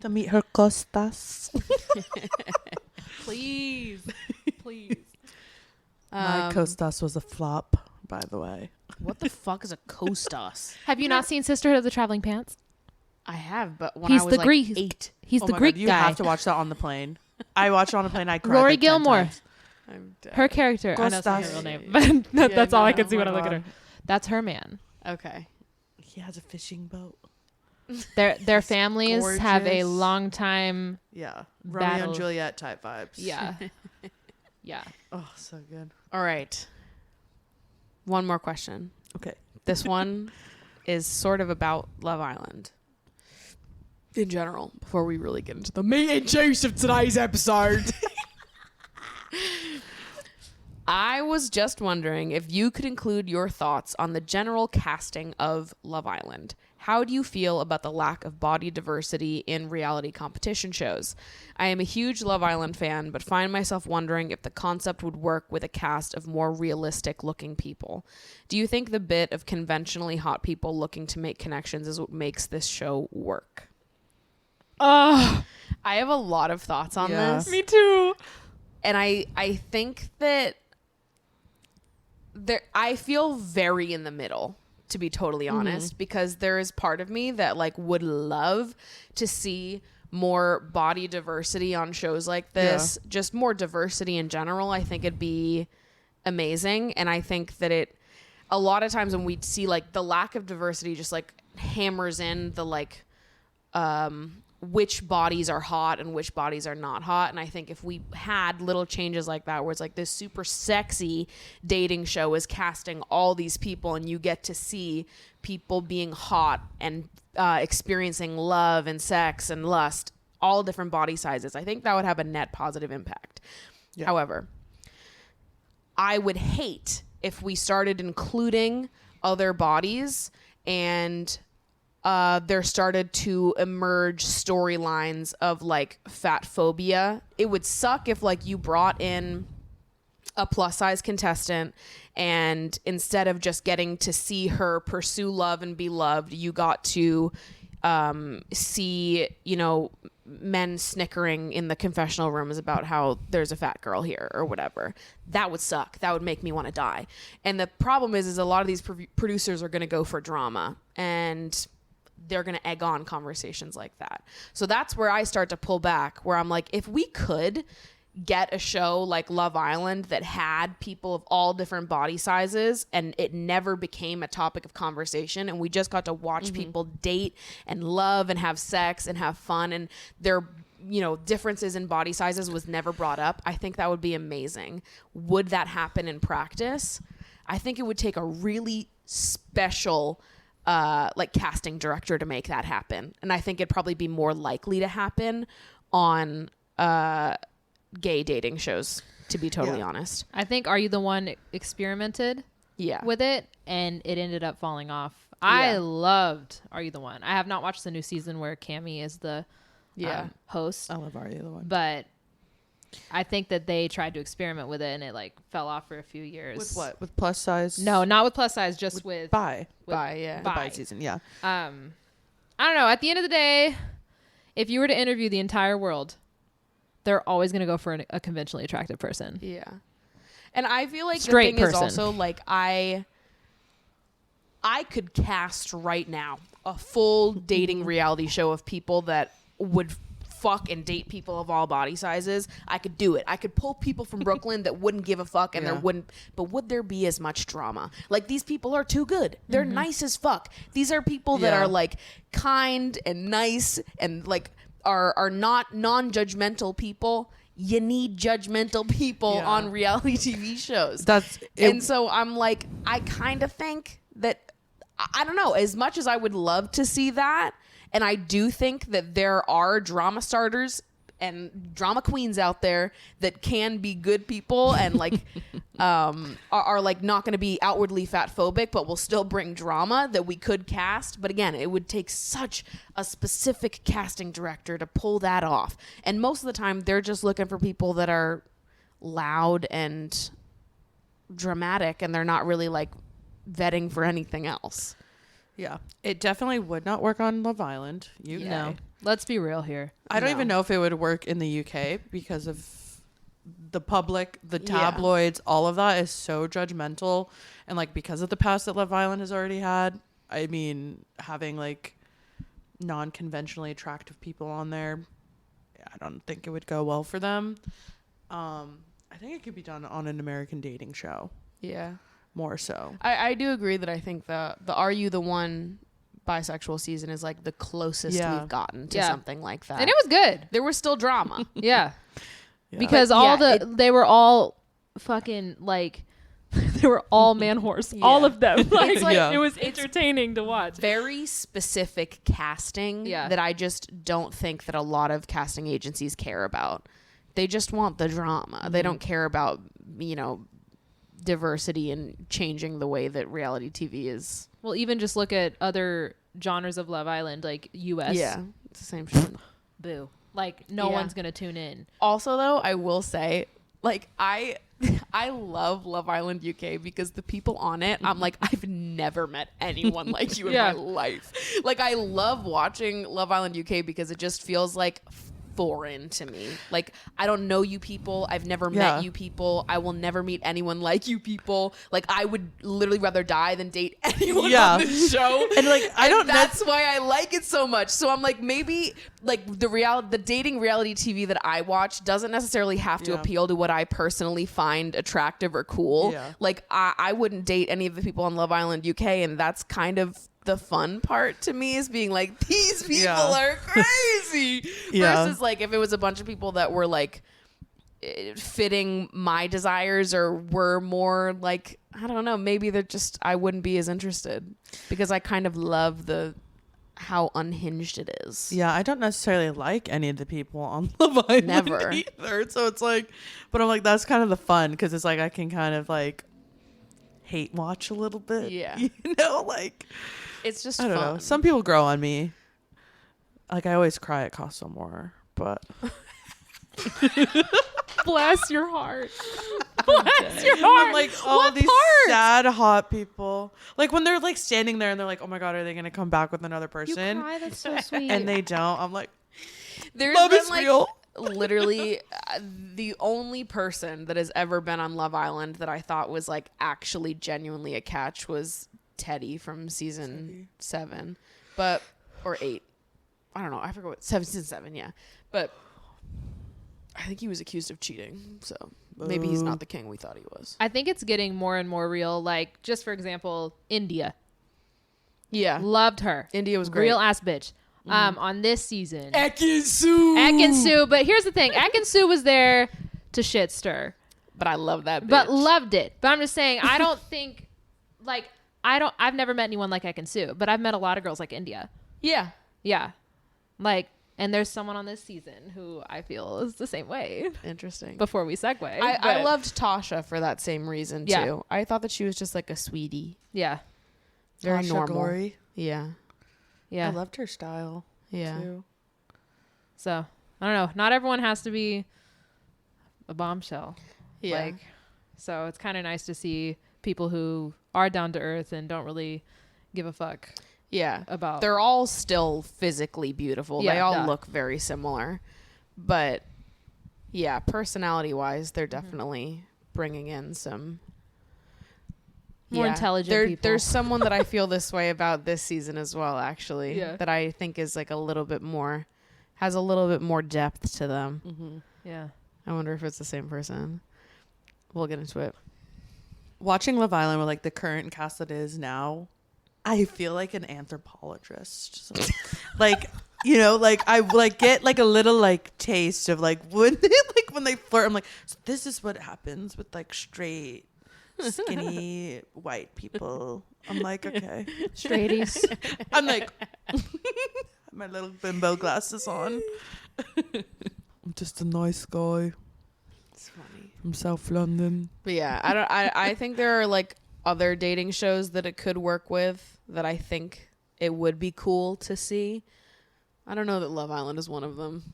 Speaker 5: To meet her costas.
Speaker 2: Please. Please.
Speaker 5: My costas was a flop, by the way.
Speaker 2: What the fuck is a costas?
Speaker 4: Have you not seen Sisterhood of the Traveling Pants?
Speaker 2: I have, but when
Speaker 4: He's
Speaker 2: I was
Speaker 4: the
Speaker 2: like
Speaker 4: Greek.
Speaker 2: 8.
Speaker 4: He's
Speaker 5: Oh
Speaker 4: the
Speaker 5: my
Speaker 4: Greek
Speaker 5: God, you
Speaker 4: guy.
Speaker 5: have to watch that on the plane. I watched it on the plane. I cried
Speaker 4: Rory
Speaker 5: like 10
Speaker 4: Gilmore.
Speaker 5: times.
Speaker 2: I'm dead.
Speaker 4: Her character. I know it's not her
Speaker 5: Costas.
Speaker 4: real name, but that's all I
Speaker 2: no,
Speaker 4: can see
Speaker 2: oh
Speaker 4: when I
Speaker 2: my
Speaker 4: look at
Speaker 2: God.
Speaker 4: her. That's her man.
Speaker 2: Okay.
Speaker 5: He has a fishing boat.
Speaker 4: Their families have a
Speaker 5: gorgeous.
Speaker 4: long time.
Speaker 5: Yeah. Romeo
Speaker 4: Battle.
Speaker 5: and Juliet type vibes.
Speaker 4: Yeah. Yeah.
Speaker 5: Oh, so good.
Speaker 2: All right. One more question.
Speaker 5: Okay.
Speaker 2: This one is sort of about Love Island in general before we really get into the meat and juice of today's episode. I was just wondering if you could include your thoughts on the general casting of Love Island. How do you feel about the lack of body diversity in reality competition shows? I am a huge Love Island fan, but find myself wondering if the concept would work with a cast of more realistic looking people. Do you think the bit of conventionally hot people looking to make connections is what makes this show work? I have a lot of thoughts on
Speaker 5: Yeah.
Speaker 2: this.
Speaker 4: Me too.
Speaker 2: And I think that I feel very in the middle, to be totally honest, because there is part of me that like would love to see more body diversity on shows like this, just more diversity in general. I think it'd be amazing. And I think that a lot of times when we see like the lack of diversity just like hammers in the like which bodies are hot and which bodies are not hot. And I think if we had little changes like that, where it's like this super sexy dating show is casting all these people and you get to see people being hot and experiencing love and sex and lust, all different body sizes, I think that would have a net positive impact.
Speaker 5: Yeah.
Speaker 2: However, I would hate if we started including other bodies and there started to emerge storylines of like fat phobia. It would suck if like you brought in a plus size contestant and instead of just getting to see her pursue love and be loved, you got to see, you know, men snickering in the confessional rooms about how there's a fat girl here or whatever. That would suck. That would make me want to die. And the problem is a lot of these producers are going to go for drama and they're going to egg on conversations like that. So that's where I start to pull back, where I'm like, if we could get a show like Love Island that had people of all different body sizes and it never became a topic of conversation and we just got to watch people date and love and have sex and have fun and their, you know, differences in body sizes was never brought up, I think that would be amazing. Would that happen in practice? I think it would take a really special like casting director to make that happen. And I think it'd probably be more likely to happen on gay dating shows, to be totally honest.
Speaker 4: I think Are You the One experimented with it and it ended up falling off. I loved Are You the One. I have not watched the new season where Cammie is the host.
Speaker 5: I love Are You the One?
Speaker 4: But I think that they tried to experiment with it and it like fell off for a few years.
Speaker 5: With what? With plus size?
Speaker 4: No, not with plus size, just with
Speaker 5: bi.
Speaker 2: Bi, yeah.
Speaker 5: The bi season, yeah.
Speaker 4: I don't know. At the end of the day, if you were to interview the entire world, they're always going to go for a conventionally attractive person.
Speaker 2: Yeah. And I feel like
Speaker 4: Straight
Speaker 2: the thing
Speaker 4: person.
Speaker 2: is also like I could cast right now a full dating reality show of people that would fuck and date people of all body sizes. I could do it. I could pull people from Brooklyn that wouldn't give a fuck and there wouldn't, but would there be as much drama? Like, these people are too good. They're nice as fuck. These are people that are like kind and nice and like are not non-judgmental people. You need judgmental people on reality TV shows. And so I'm like, I kind of think that, I don't know, as much as I would love to see that, and I do think that there are drama starters and drama queens out there that can be good people and like are like not going to be outwardly fat phobic, but will still bring drama that we could cast. But again, it would take such a specific casting director to pull that off. And most of the time, they're just looking for people that are loud and dramatic, and they're not really like vetting for anything else.
Speaker 5: Yeah, it definitely would not work on Love Island, UK.
Speaker 4: No. Let's be real here.
Speaker 5: I don't even know if it would work in the UK because of the public, the tabloids, all of that is so judgmental. And like, because of the past that Love Island has already had, I mean, having like non-conventionally attractive people on there, I don't think it would go well for them. I think it could be done on an American dating show.
Speaker 2: Yeah.
Speaker 5: More so.
Speaker 2: I do agree that I think the Are You the One bisexual season is like the closest we've gotten to something like that.
Speaker 4: And it was good.
Speaker 2: There was still drama.
Speaker 4: Yeah. Because they were all fucking like, they were all man horse. All of them. Like, it was entertaining to watch.
Speaker 2: Very specific casting that I just don't think that a lot of casting agencies care about. They just want the drama. They don't care about, you know, diversity and changing the way that reality TV is.
Speaker 4: Well, even just look at other genres of Love Island, like US.
Speaker 2: Yeah, it's the same shit.
Speaker 4: Boo. Like, no one's going to tune in.
Speaker 2: Also, though, I will say, like, I love Love Island UK because the people on it, I'm like, I've never met anyone like you in my life. Like, I love watching Love Island UK because it just feels like foreign to me. Like, I don't know you people. I've never met you people. I will never meet anyone like you people. Like, I would literally rather die than date anyone on this show.
Speaker 5: And like,
Speaker 2: that's why I like it so much. So I'm like, maybe like the dating reality TV that I watch doesn't necessarily have to appeal to what I personally find attractive or cool. Yeah. Like, I wouldn't date any of the people on Love Island UK, and that's kind of the fun part to me, is being like, these people are crazy. Versus like if it was a bunch of people that were like fitting my desires or were more like, I don't know, maybe they're just, I wouldn't be as interested because I kind of love how unhinged it is.
Speaker 5: Yeah, I don't necessarily like any of the people on Love Island
Speaker 2: Never.
Speaker 5: either. So it's like, but I'm like, that's kind of the fun because it's like I can kind of like hate watch a little bit.
Speaker 2: Yeah.
Speaker 5: You know, like,
Speaker 2: it's just
Speaker 5: I don't know. Some people grow on me. Like, I always cry at Casa More, but
Speaker 4: Bless your heart. Bless your heart.
Speaker 5: I'm like, all
Speaker 4: what
Speaker 5: these
Speaker 4: part?
Speaker 5: sad hot people. Like, when they're like standing there and they're like, oh my God, are they going to come back with another person?
Speaker 4: You cry, that's so sweet.
Speaker 5: And they don't. I'm like,
Speaker 2: There's
Speaker 5: love
Speaker 2: been
Speaker 5: is
Speaker 2: like
Speaker 5: real.
Speaker 2: literally the only person that has ever been on Love Island that I thought was like actually genuinely a catch was Teddy from season 7, or 8. I don't know. I forgot what season 7. Yeah, but I think he was accused of cheating. So maybe he's not the king we thought he was.
Speaker 4: I think it's getting more and more real. Like, just for example, India.
Speaker 2: Yeah,
Speaker 4: Loved her.
Speaker 2: India was great.
Speaker 4: Real ass bitch. On this season,
Speaker 2: Ekin-Su.
Speaker 4: But here's the thing: Ekin-Su was there to shit stir.
Speaker 2: But I love that bitch.
Speaker 4: But loved it. But I'm just saying, I don't think, like, I've never met anyone like Ekin-Su, but I've met a lot of girls like India.
Speaker 2: Yeah.
Speaker 4: Yeah. Like, and there's someone on this season who I feel is the same way.
Speaker 2: Interesting.
Speaker 4: Before we segue.
Speaker 2: I loved Tasha for that same reason, too.
Speaker 4: Yeah.
Speaker 2: I thought that she was just like a sweetie.
Speaker 4: Yeah.
Speaker 2: Very
Speaker 5: Tasha
Speaker 2: normal.
Speaker 5: Glory.
Speaker 2: Yeah.
Speaker 4: Yeah.
Speaker 5: I loved her style.
Speaker 2: Yeah.
Speaker 5: Too.
Speaker 4: So, I don't know. Not everyone has to be a bombshell.
Speaker 2: Yeah.
Speaker 4: Like, so it's kind of nice to see people who are down to earth and don't really give a fuck.
Speaker 2: Yeah.
Speaker 4: about.
Speaker 2: They're all still physically beautiful.
Speaker 4: Yeah,
Speaker 2: they all
Speaker 4: yeah.
Speaker 2: look very similar. But yeah, personality-wise, they're definitely bringing in some
Speaker 4: More intelligent people.
Speaker 2: There's someone that I feel this way about this season as well, actually.
Speaker 4: Yeah.
Speaker 2: That I think is like a little bit more, has a little bit more depth to them.
Speaker 5: Mm-hmm.
Speaker 4: Yeah.
Speaker 2: I wonder if it's the same person. We'll get into it.
Speaker 5: Watching Love Island with like the current cast that is now, I feel like an anthropologist. So, like, you know, like I like get like a little like taste of like when they flirt. I'm like, so this is what happens with like straight, skinny white people. I'm like, okay.
Speaker 4: Straighties.
Speaker 5: I'm like, my little bimbo glasses on. I'm just a nice guy
Speaker 2: It's funny.
Speaker 5: from South London.
Speaker 2: But yeah, I think there are like other dating shows that it could work with that I think it would be cool to see. I don't know that Love Island is one of them.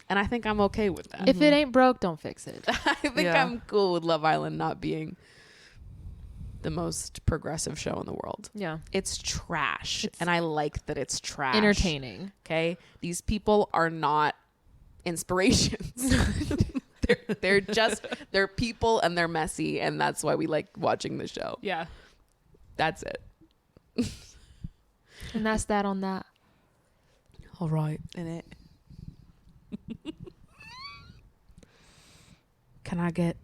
Speaker 2: And I think I'm okay with that.
Speaker 4: If it ain't broke, don't fix it.
Speaker 2: I think
Speaker 5: Yeah.
Speaker 2: I'm cool with Love Island not being the most progressive show in the world.
Speaker 4: Yeah.
Speaker 2: It's trash. And I like that it's trash.
Speaker 4: Entertaining.
Speaker 2: Okay? These people are not inspirations. they're people and they're messy, and that's why we like watching the show.
Speaker 4: Yeah.
Speaker 2: That's it.
Speaker 4: And that's that on that.
Speaker 2: All right.
Speaker 5: In it.
Speaker 2: Can I get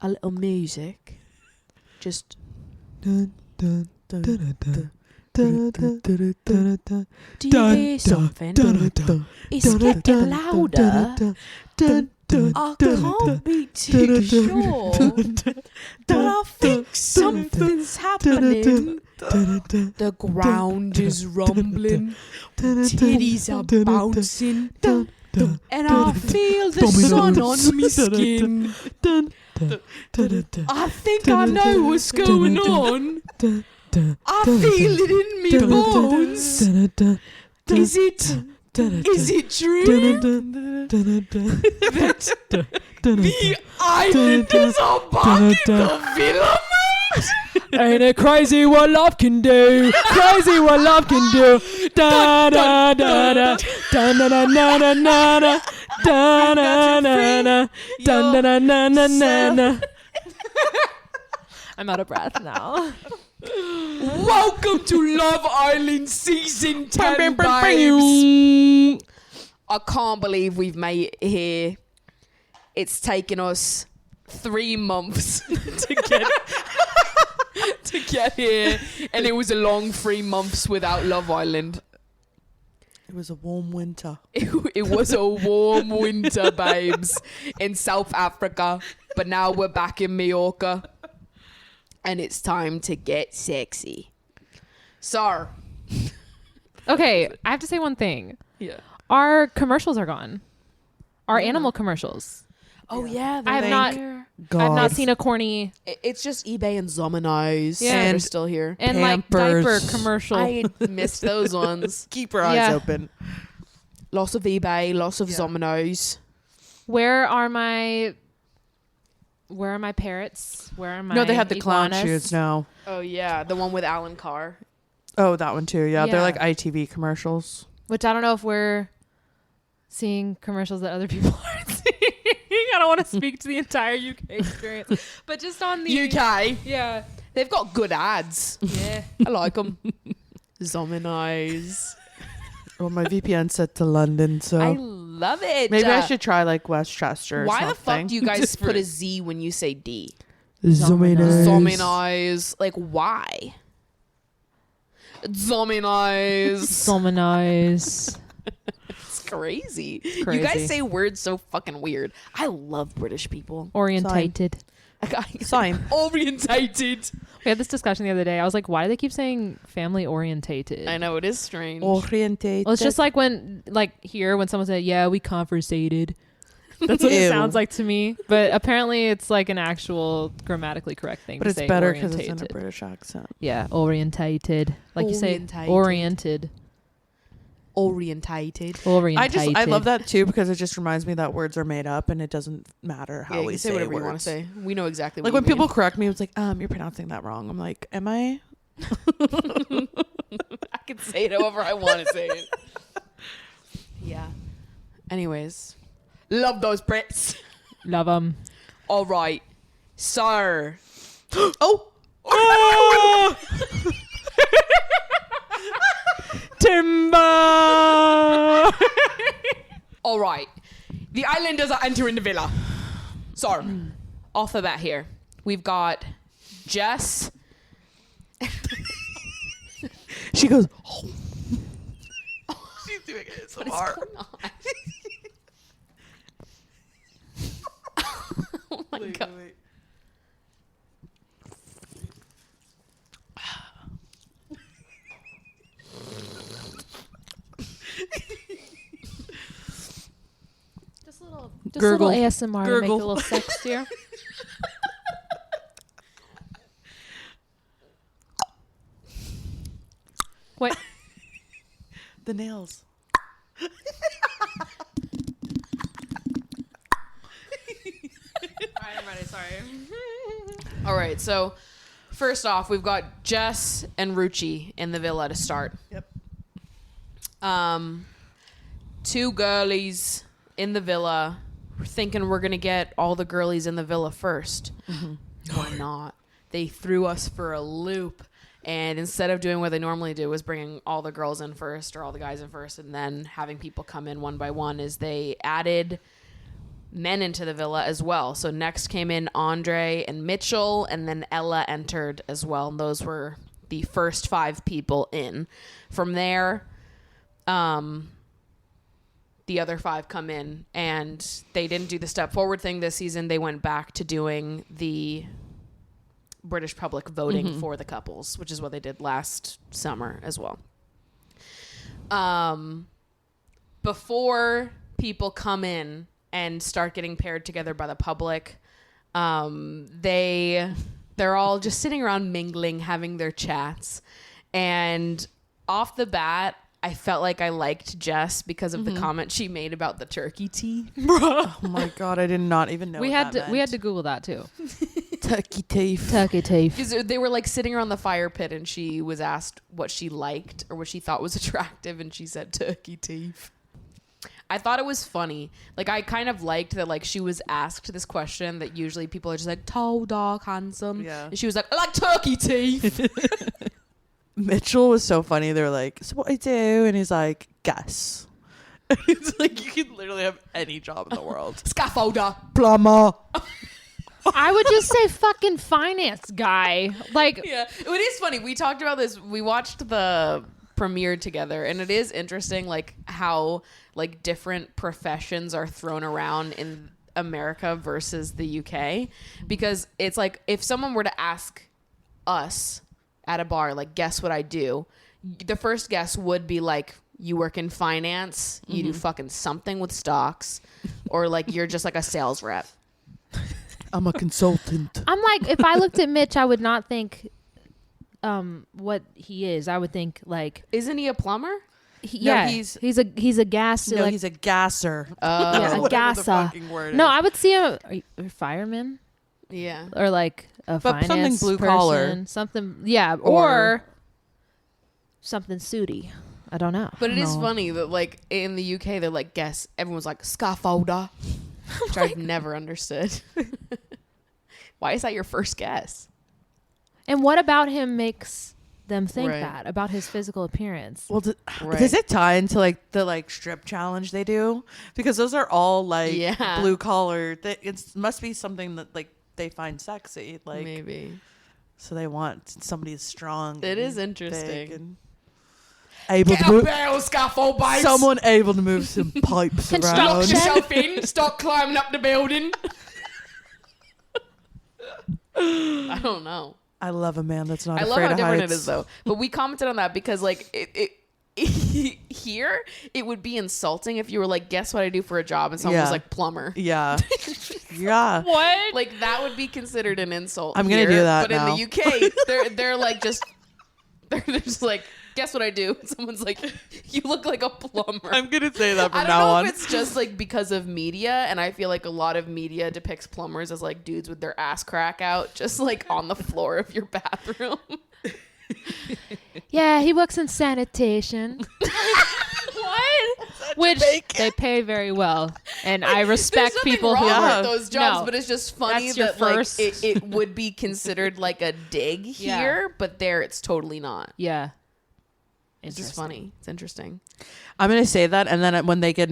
Speaker 2: a little music? Just
Speaker 5: Dun, dun, dun, dun, dun, dun, dun, dun, dun,
Speaker 2: do you hear something? It's getting louder. I can't be too sure, but I think something's happening. The ground is rumbling, titties are bouncing, and I feel the sun on my skin. I think I know what's going on. I feel it in me bones. Is it true that the islanders are back in the villa?
Speaker 4: Ain't it crazy what love can do? Crazy what love can do. Da da da da da da da da da da da da da da da. I'm out of breath now.
Speaker 2: Welcome to Love Island Season 10, babes. I can't believe we've made it here. It's taken us 3 months to get here, and it was a long 3 months without Love Island.
Speaker 5: It was a warm winter.
Speaker 2: It was a warm winter, babes, in South Africa, but now we're back in Mallorca, and it's time to get sexy. So,
Speaker 4: Okay, I have to say one thing.
Speaker 2: yeah.
Speaker 4: Our commercials are gone. Our animal commercials.
Speaker 2: Oh yeah,
Speaker 4: I have not. I've not seen a corny
Speaker 2: It's just eBay and Zomanize.
Speaker 4: Yeah.
Speaker 2: They're
Speaker 5: And
Speaker 2: still here.
Speaker 4: and like
Speaker 5: Pampers.
Speaker 4: diaper commercial.
Speaker 2: I missed those ones.
Speaker 5: Keep your eyes
Speaker 4: Yeah.
Speaker 5: open.
Speaker 2: Lots of eBay, lots of
Speaker 5: Yeah.
Speaker 2: Zomanize.
Speaker 4: Where are my parrots? Where are my
Speaker 5: No, they have the clown
Speaker 4: iguanas?
Speaker 5: shoes now.
Speaker 2: Oh yeah, the one with Alan Carr.
Speaker 5: Oh, that one too. Yeah,
Speaker 4: Yeah.
Speaker 5: they're like ITV commercials.
Speaker 4: Which I don't know if we're seeing commercials that other people aren't seeing. I don't want to speak to the entire UK experience, but just on the
Speaker 2: UK.
Speaker 4: Yeah,
Speaker 2: They've got good ads.
Speaker 4: yeah.
Speaker 2: I like them. Zomanize.
Speaker 5: Well, my VPN set to London, so
Speaker 2: I love it.
Speaker 5: maybe I should try like Westchester. Or
Speaker 2: Why the
Speaker 5: something.
Speaker 2: fuck do you guys put a Z when you say D?
Speaker 5: Zomanize.
Speaker 2: Zomanize. Like why? Zomanize.
Speaker 4: Solmonize.
Speaker 2: It's crazy. You
Speaker 4: crazy.
Speaker 2: guys say words so fucking weird. I love British people.
Speaker 4: Orientated.
Speaker 5: Sign.
Speaker 2: Orientated.
Speaker 4: We had this discussion the other day. I was like, why do they keep saying family orientated?
Speaker 2: I know it is strange.
Speaker 5: Orientated.
Speaker 4: Well, it's just like when someone said, yeah, we conversated. That's what it
Speaker 5: Ew.
Speaker 4: sounds like to me. But apparently it's like an actual grammatically correct thing
Speaker 5: but
Speaker 4: to
Speaker 5: it's
Speaker 4: say.
Speaker 5: better because it's in a
Speaker 4: orientated.
Speaker 5: British accent.
Speaker 4: Yeah, orientated. Like you say,
Speaker 2: Orientated.
Speaker 4: oriented.
Speaker 2: Orientated.
Speaker 4: Orientated.
Speaker 5: I love that too because it just reminds me that words are made up and it doesn't matter how
Speaker 2: Yeah, you
Speaker 5: we
Speaker 2: can say
Speaker 5: say
Speaker 2: whatever
Speaker 5: words.
Speaker 2: you want to say. We know exactly
Speaker 5: Like
Speaker 2: what
Speaker 5: when
Speaker 2: you
Speaker 5: people correct me, it's like, you're pronouncing that wrong. I'm like, am I?
Speaker 2: I can say it however I want to say it. Yeah. Anyways, love those Brits.
Speaker 4: Love them.
Speaker 2: All right, so
Speaker 3: Timber.
Speaker 2: all right, the islanders are entering the villa. So, off the bat here, we've got Jess.
Speaker 5: She goes, oh. She's doing it so
Speaker 2: What is
Speaker 5: hard.
Speaker 2: going on? Oh my god.
Speaker 5: Wait.
Speaker 4: Just a little
Speaker 3: Gurgle.
Speaker 4: ASMR to make it
Speaker 3: Gurgle.
Speaker 4: a little sexier. Wait.
Speaker 5: The nails.
Speaker 4: Alright, I'm ready. Sorry.
Speaker 2: All right, so first off, we've got Jess and Ruchi in the villa to start.
Speaker 5: Yep.
Speaker 2: Two girlies in the villa. We're thinking we're gonna get all the girlies in the villa first. Why not? They threw us for a loop, and instead of doing what they normally do, is bringing all the girls in first or all the guys in first, and then having people come in one by one. Is they added men into the villa as well. So next came in Andre and Mitchell, and then Ella entered as well. And those were the first 5 people in. From there, the other 5 come in, and they didn't do the step forward thing this season. They went back to doing the British public voting for the couples, which is what they did last summer as well. Before people come in and start getting paired together by the public, they're all just sitting around mingling, having their chats. And off the bat, I felt like I liked Jess because of the comment she made about the turkey tea.
Speaker 5: Oh my god, I did not even know.
Speaker 4: We
Speaker 5: what
Speaker 4: had to Google that too.
Speaker 5: turkey teeth.
Speaker 4: Turkey teeth.
Speaker 2: Because they were like sitting around the fire pit, and she was asked what she liked or what she thought was attractive, and she said turkey teeth. I thought it was funny. Like, I kind of liked that, like, she was asked this question that usually people are just like, tall, dark, handsome.
Speaker 5: Yeah.
Speaker 2: And she was like, I like turkey teeth.
Speaker 5: Mitchell was so funny. They're like, so what do you do? And he's like, guess. It's like, you can literally have any job in the world.
Speaker 2: Scaffolder.
Speaker 5: Plumber.
Speaker 4: I would just say fucking finance guy. Like,
Speaker 2: Yeah. It is funny. We talked about this. We watched the premiere together, and it is interesting, like, how, like, different professions are thrown around in America versus the UK. Because it's like, if someone were to ask us at a bar, like, guess what I do, the first guess would be like, you work in finance, you do fucking something with stocks, or like you're just like a sales rep.
Speaker 5: I'm a consultant.
Speaker 4: I'm like, if I looked at Mitch, I would not think what he is. I would think like,
Speaker 2: Isn't he a plumber?
Speaker 4: yeah,
Speaker 5: he's-
Speaker 4: he's a gas.
Speaker 5: No,
Speaker 4: like,
Speaker 5: he's a gasser.
Speaker 4: yeah, a
Speaker 5: Whatever the
Speaker 4: gasser.
Speaker 5: fucking word
Speaker 4: No,
Speaker 5: is.
Speaker 4: I would see a fireman
Speaker 2: Yeah.
Speaker 4: or like a
Speaker 5: But something
Speaker 4: finance
Speaker 5: blue
Speaker 4: person,
Speaker 5: collar.
Speaker 4: something, yeah, or something sooty. I don't know.
Speaker 2: But it is
Speaker 5: No.
Speaker 2: funny that, like, in the UK, they're like, guess. Everyone's like, scaffolder. Which I've never understood. Why is that your first guess?
Speaker 4: And what about him makes them think
Speaker 2: Right.
Speaker 4: that about his physical appearance?
Speaker 5: Well,
Speaker 2: Right.
Speaker 5: does it tie into like the like strip challenge they do? Because those are all like
Speaker 2: Yeah.
Speaker 5: blue collar. It must be something that like they find sexy. Like
Speaker 2: Maybe.
Speaker 5: so they want somebody strong.
Speaker 2: It is
Speaker 5: and big
Speaker 2: interesting.
Speaker 5: and able
Speaker 2: Get
Speaker 5: to
Speaker 2: up
Speaker 5: move.
Speaker 2: there, scaffold babes.
Speaker 5: Someone able to move some pipes
Speaker 4: Construction.
Speaker 2: Lock
Speaker 5: around.
Speaker 2: yourself in. Start climbing up the building. I don't know.
Speaker 5: I love a man that's not
Speaker 2: I
Speaker 5: afraid
Speaker 2: love how
Speaker 5: of
Speaker 2: different
Speaker 5: heights.
Speaker 2: it is, though. But we commented on that because, like, it here it would be insulting if you were like, "Guess what I do for a job?" and someone was
Speaker 5: Yeah.
Speaker 2: like, "Plumber."
Speaker 5: Yeah, yeah.
Speaker 4: What?
Speaker 2: Like, that would be considered an insult.
Speaker 5: I'm gonna
Speaker 2: here,
Speaker 5: do that
Speaker 2: But
Speaker 5: now.
Speaker 2: in the UK, they're like they're just like, "Guess what I do?" Someone's like, "You look like a plumber."
Speaker 5: I'm gonna say that
Speaker 2: I
Speaker 5: from
Speaker 2: don't
Speaker 5: now
Speaker 2: know
Speaker 5: on.
Speaker 2: if it's just like because of media, and I feel like a lot of media depicts plumbers as like dudes with their ass crack out, just like on the floor of your bathroom.
Speaker 4: Yeah, he works in sanitation. What? Which they pay very well, and I respect
Speaker 2: There's
Speaker 4: people
Speaker 2: nothing
Speaker 4: who
Speaker 2: wrong
Speaker 4: work.
Speaker 2: with those jobs,
Speaker 4: No.
Speaker 2: but it's just funny
Speaker 4: That's your
Speaker 2: that like
Speaker 4: first.
Speaker 2: it would be considered like a dig
Speaker 4: Yeah.
Speaker 2: here, but there it's totally not.
Speaker 4: Yeah.
Speaker 2: It's just funny. It's interesting.
Speaker 5: I'm gonna say that, and then when they get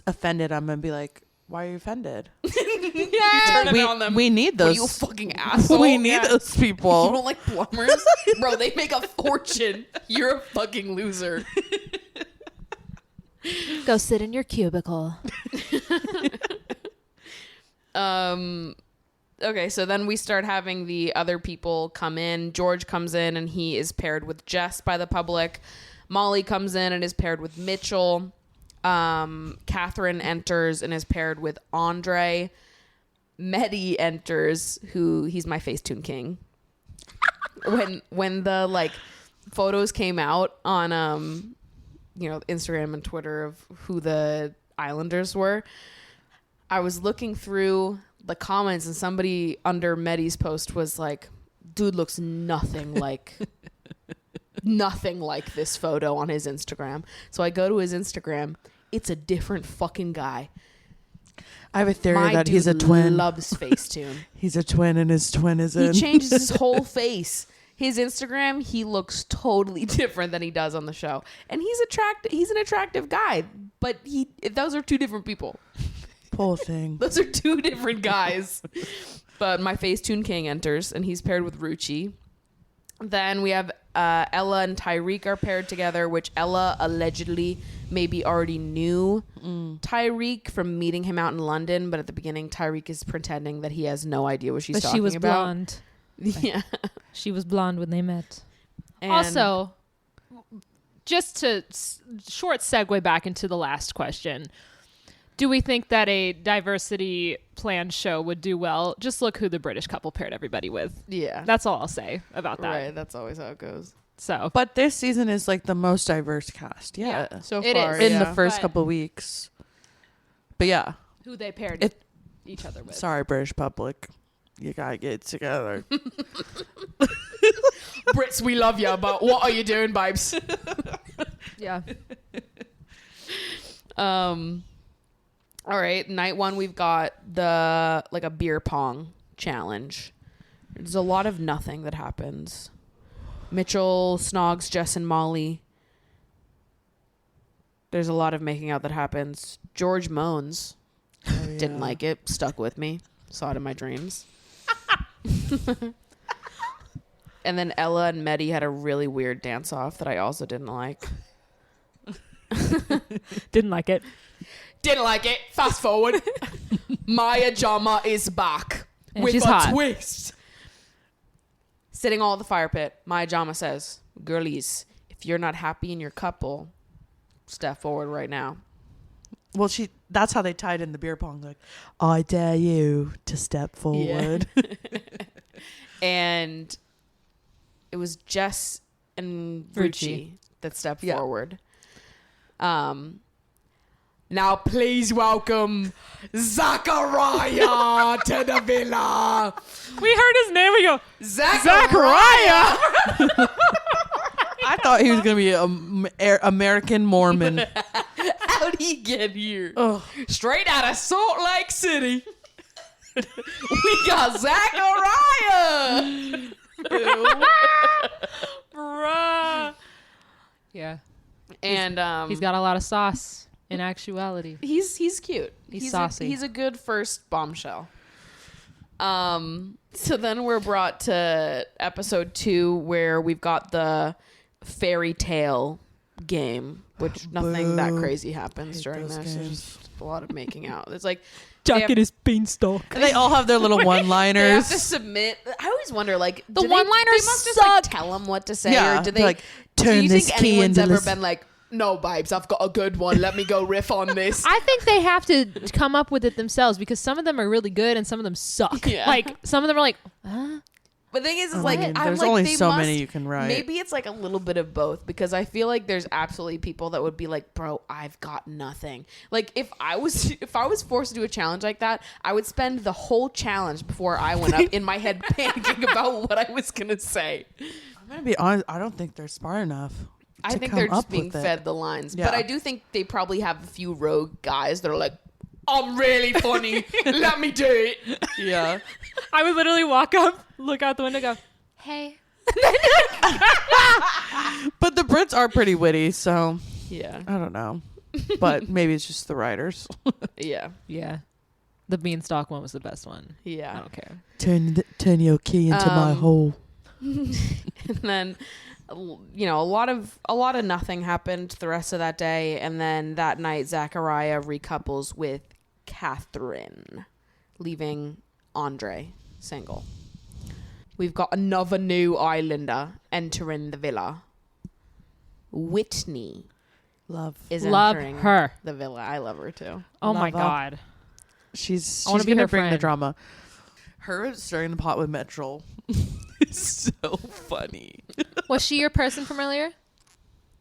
Speaker 5: offended, I'm gonna be like, "Why are you offended?
Speaker 2: Turn it on them.
Speaker 5: We need
Speaker 2: What are
Speaker 5: those.
Speaker 2: you, a fucking asshole?
Speaker 5: we need
Speaker 2: Yeah.
Speaker 5: those
Speaker 2: You
Speaker 5: people."
Speaker 2: don't like plumbers? Bro, they make a fortune. You're a fucking loser.
Speaker 4: Go sit in your cubicle.
Speaker 2: Okay, so then we start having the other people come in. George comes in and he is paired with Jess by the public. Molly comes in and is paired with Mitchell. Catherine enters and is paired with Andre. Mehdi enters, who he's my Facetune king. When the like photos came out on Instagram and Twitter of who the Islanders were, I was looking through the comments and somebody under Mehdi's post was like, dude looks nothing like this photo on his Instagram. So I go to his Instagram. It's a different fucking guy.
Speaker 5: I have a theory
Speaker 2: My
Speaker 5: that
Speaker 2: dude
Speaker 5: he's a twin.
Speaker 2: loves Facetune.
Speaker 5: He's a twin, and his twin is
Speaker 2: He
Speaker 5: in.
Speaker 2: changes his whole face. His Instagram, he looks totally different than he does on the show. And he's an attractive guy, but those are two different people.
Speaker 5: Poor thing.
Speaker 2: Those are two different guys. But my Facetune king enters, and he's paired with Rucci. Then we have Ella and Tyreek are paired together, which Ella allegedly maybe already knew Tyreek from meeting him out in London. But at the beginning, Tyreek is pretending that he has no idea what she's
Speaker 4: But
Speaker 2: talking
Speaker 4: she was
Speaker 2: about.
Speaker 4: blonde.
Speaker 2: Yeah.
Speaker 4: She was blonde when they met.
Speaker 2: And
Speaker 4: Also, just to short segue back into the last question, do we think that a diversity planned show would do well? Just look who the British couple paired everybody with.
Speaker 2: yeah.
Speaker 4: That's all I'll say about that.
Speaker 2: Right. That's always how it goes.
Speaker 4: So,
Speaker 5: But this season is like the most diverse cast. Yeah.
Speaker 2: So
Speaker 4: It
Speaker 2: far.
Speaker 4: is.
Speaker 5: In
Speaker 2: yeah.
Speaker 5: the first
Speaker 4: But-
Speaker 5: couple weeks. But yeah.
Speaker 4: who they paired
Speaker 5: It-
Speaker 4: each other with.
Speaker 5: Sorry, British public. You gotta get it together.
Speaker 2: Brits, we love you, but what are you doing, babes?
Speaker 4: Yeah.
Speaker 2: All right, night one, we've got a beer pong challenge. There's a lot of nothing that happens. Mitchell snogs Jess and Molly. There's a lot of making out that happens. George moans. Didn't like it. Stuck with me. Saw it in my dreams. And then Ella and Mehdi had a really weird dance off that I also didn't like.
Speaker 4: Didn't like it.
Speaker 2: Didn't like it. Fast forward. Maya Jama is back
Speaker 4: And
Speaker 2: with
Speaker 4: she's
Speaker 2: a
Speaker 4: hot.
Speaker 2: twist. Sitting all at the fire pit, Maya Jama says, "Girlies, if you're not happy in your couple, step forward right now."
Speaker 5: Well, that's how they tied in the beer pong. Like, I dare you to step forward.
Speaker 2: And it was Jess and Rucci that stepped forward. Now please welcome Zachariah to the villa.
Speaker 4: We heard his name. We go,
Speaker 2: Zachariah.
Speaker 5: I thought he was gonna be an American Mormon.
Speaker 2: How'd he get here?
Speaker 5: Oh,
Speaker 2: Straight out of Salt Lake City. We got Zachariah.
Speaker 4: bruh. Yeah.
Speaker 2: And
Speaker 4: He's got a lot of sauce in actuality.
Speaker 2: he's cute.
Speaker 4: He's saucy.
Speaker 2: He's a good first bombshell. So then we're brought to episode 2 where we've got the fairy tale game, which nothing that crazy happens during
Speaker 5: those
Speaker 2: this. There's
Speaker 5: games.
Speaker 2: just a lot of making out. It's like
Speaker 4: Jacket is beanstalk.
Speaker 5: and they all have their little
Speaker 2: they have to
Speaker 5: one-liners.
Speaker 2: submit. I always wonder, like,
Speaker 4: The
Speaker 2: do
Speaker 4: one-liners
Speaker 2: they must just like
Speaker 4: suck.
Speaker 2: tell them what to say,
Speaker 5: Yeah,
Speaker 2: or do they
Speaker 5: like,
Speaker 2: do
Speaker 5: turn
Speaker 2: you
Speaker 5: this
Speaker 2: think
Speaker 5: key
Speaker 2: anyone's
Speaker 5: into
Speaker 2: ever
Speaker 5: this-
Speaker 2: been like, "No, babes, I've got a good one. Let me go riff on this."
Speaker 4: I think they have to come up with it themselves because some of them are really good and some of them suck.
Speaker 2: Yeah.
Speaker 4: Like some of them are like, huh?
Speaker 2: But the thing is
Speaker 5: I
Speaker 2: like,
Speaker 5: mean,
Speaker 2: I'm
Speaker 5: there's
Speaker 2: like,
Speaker 5: only
Speaker 2: they
Speaker 5: so
Speaker 2: must,
Speaker 5: many you can write.
Speaker 2: Maybe it's like a little bit of both, because I feel like there's absolutely people that would be like, "Bro, I've got nothing." Like if I was forced to do a challenge like that, I would spend the whole challenge before I went up in my head panicking about what I was gonna say.
Speaker 5: I'm gonna be honest. I don't think they're smart enough.
Speaker 2: I
Speaker 5: to
Speaker 2: think
Speaker 5: come
Speaker 2: they're just
Speaker 5: up
Speaker 2: being
Speaker 5: with it.
Speaker 2: fed the lines.
Speaker 5: Yeah.
Speaker 2: But I do think they probably have a few rogue guys that are like, I'm really funny. Let me do it.
Speaker 5: Yeah.
Speaker 4: I would literally walk up, look out the window, go, hey.
Speaker 5: But the Brits are pretty witty, so
Speaker 2: Yeah.
Speaker 5: I don't know. But maybe it's just the writers.
Speaker 2: Yeah.
Speaker 4: Yeah. The beanstalk one was the best one. I
Speaker 2: Yeah.
Speaker 4: don't care.
Speaker 5: Turn your key into my hole.
Speaker 2: And then, you know, a lot of nothing happened the rest of that day. And then that night, Zachariah recouples with Catherine, leaving Andre single. We've got another new islander entering the villa. Whitney
Speaker 5: Love.
Speaker 2: is
Speaker 4: Love
Speaker 2: entering
Speaker 4: her.
Speaker 2: the villa. I love her too.
Speaker 4: Oh my
Speaker 5: Love her.
Speaker 4: God.
Speaker 5: She's
Speaker 4: I wanna be
Speaker 5: gonna
Speaker 4: her
Speaker 5: bring the
Speaker 4: friend.
Speaker 5: drama. Her stirring the pot with Metral is so funny.
Speaker 4: Was she your person from earlier?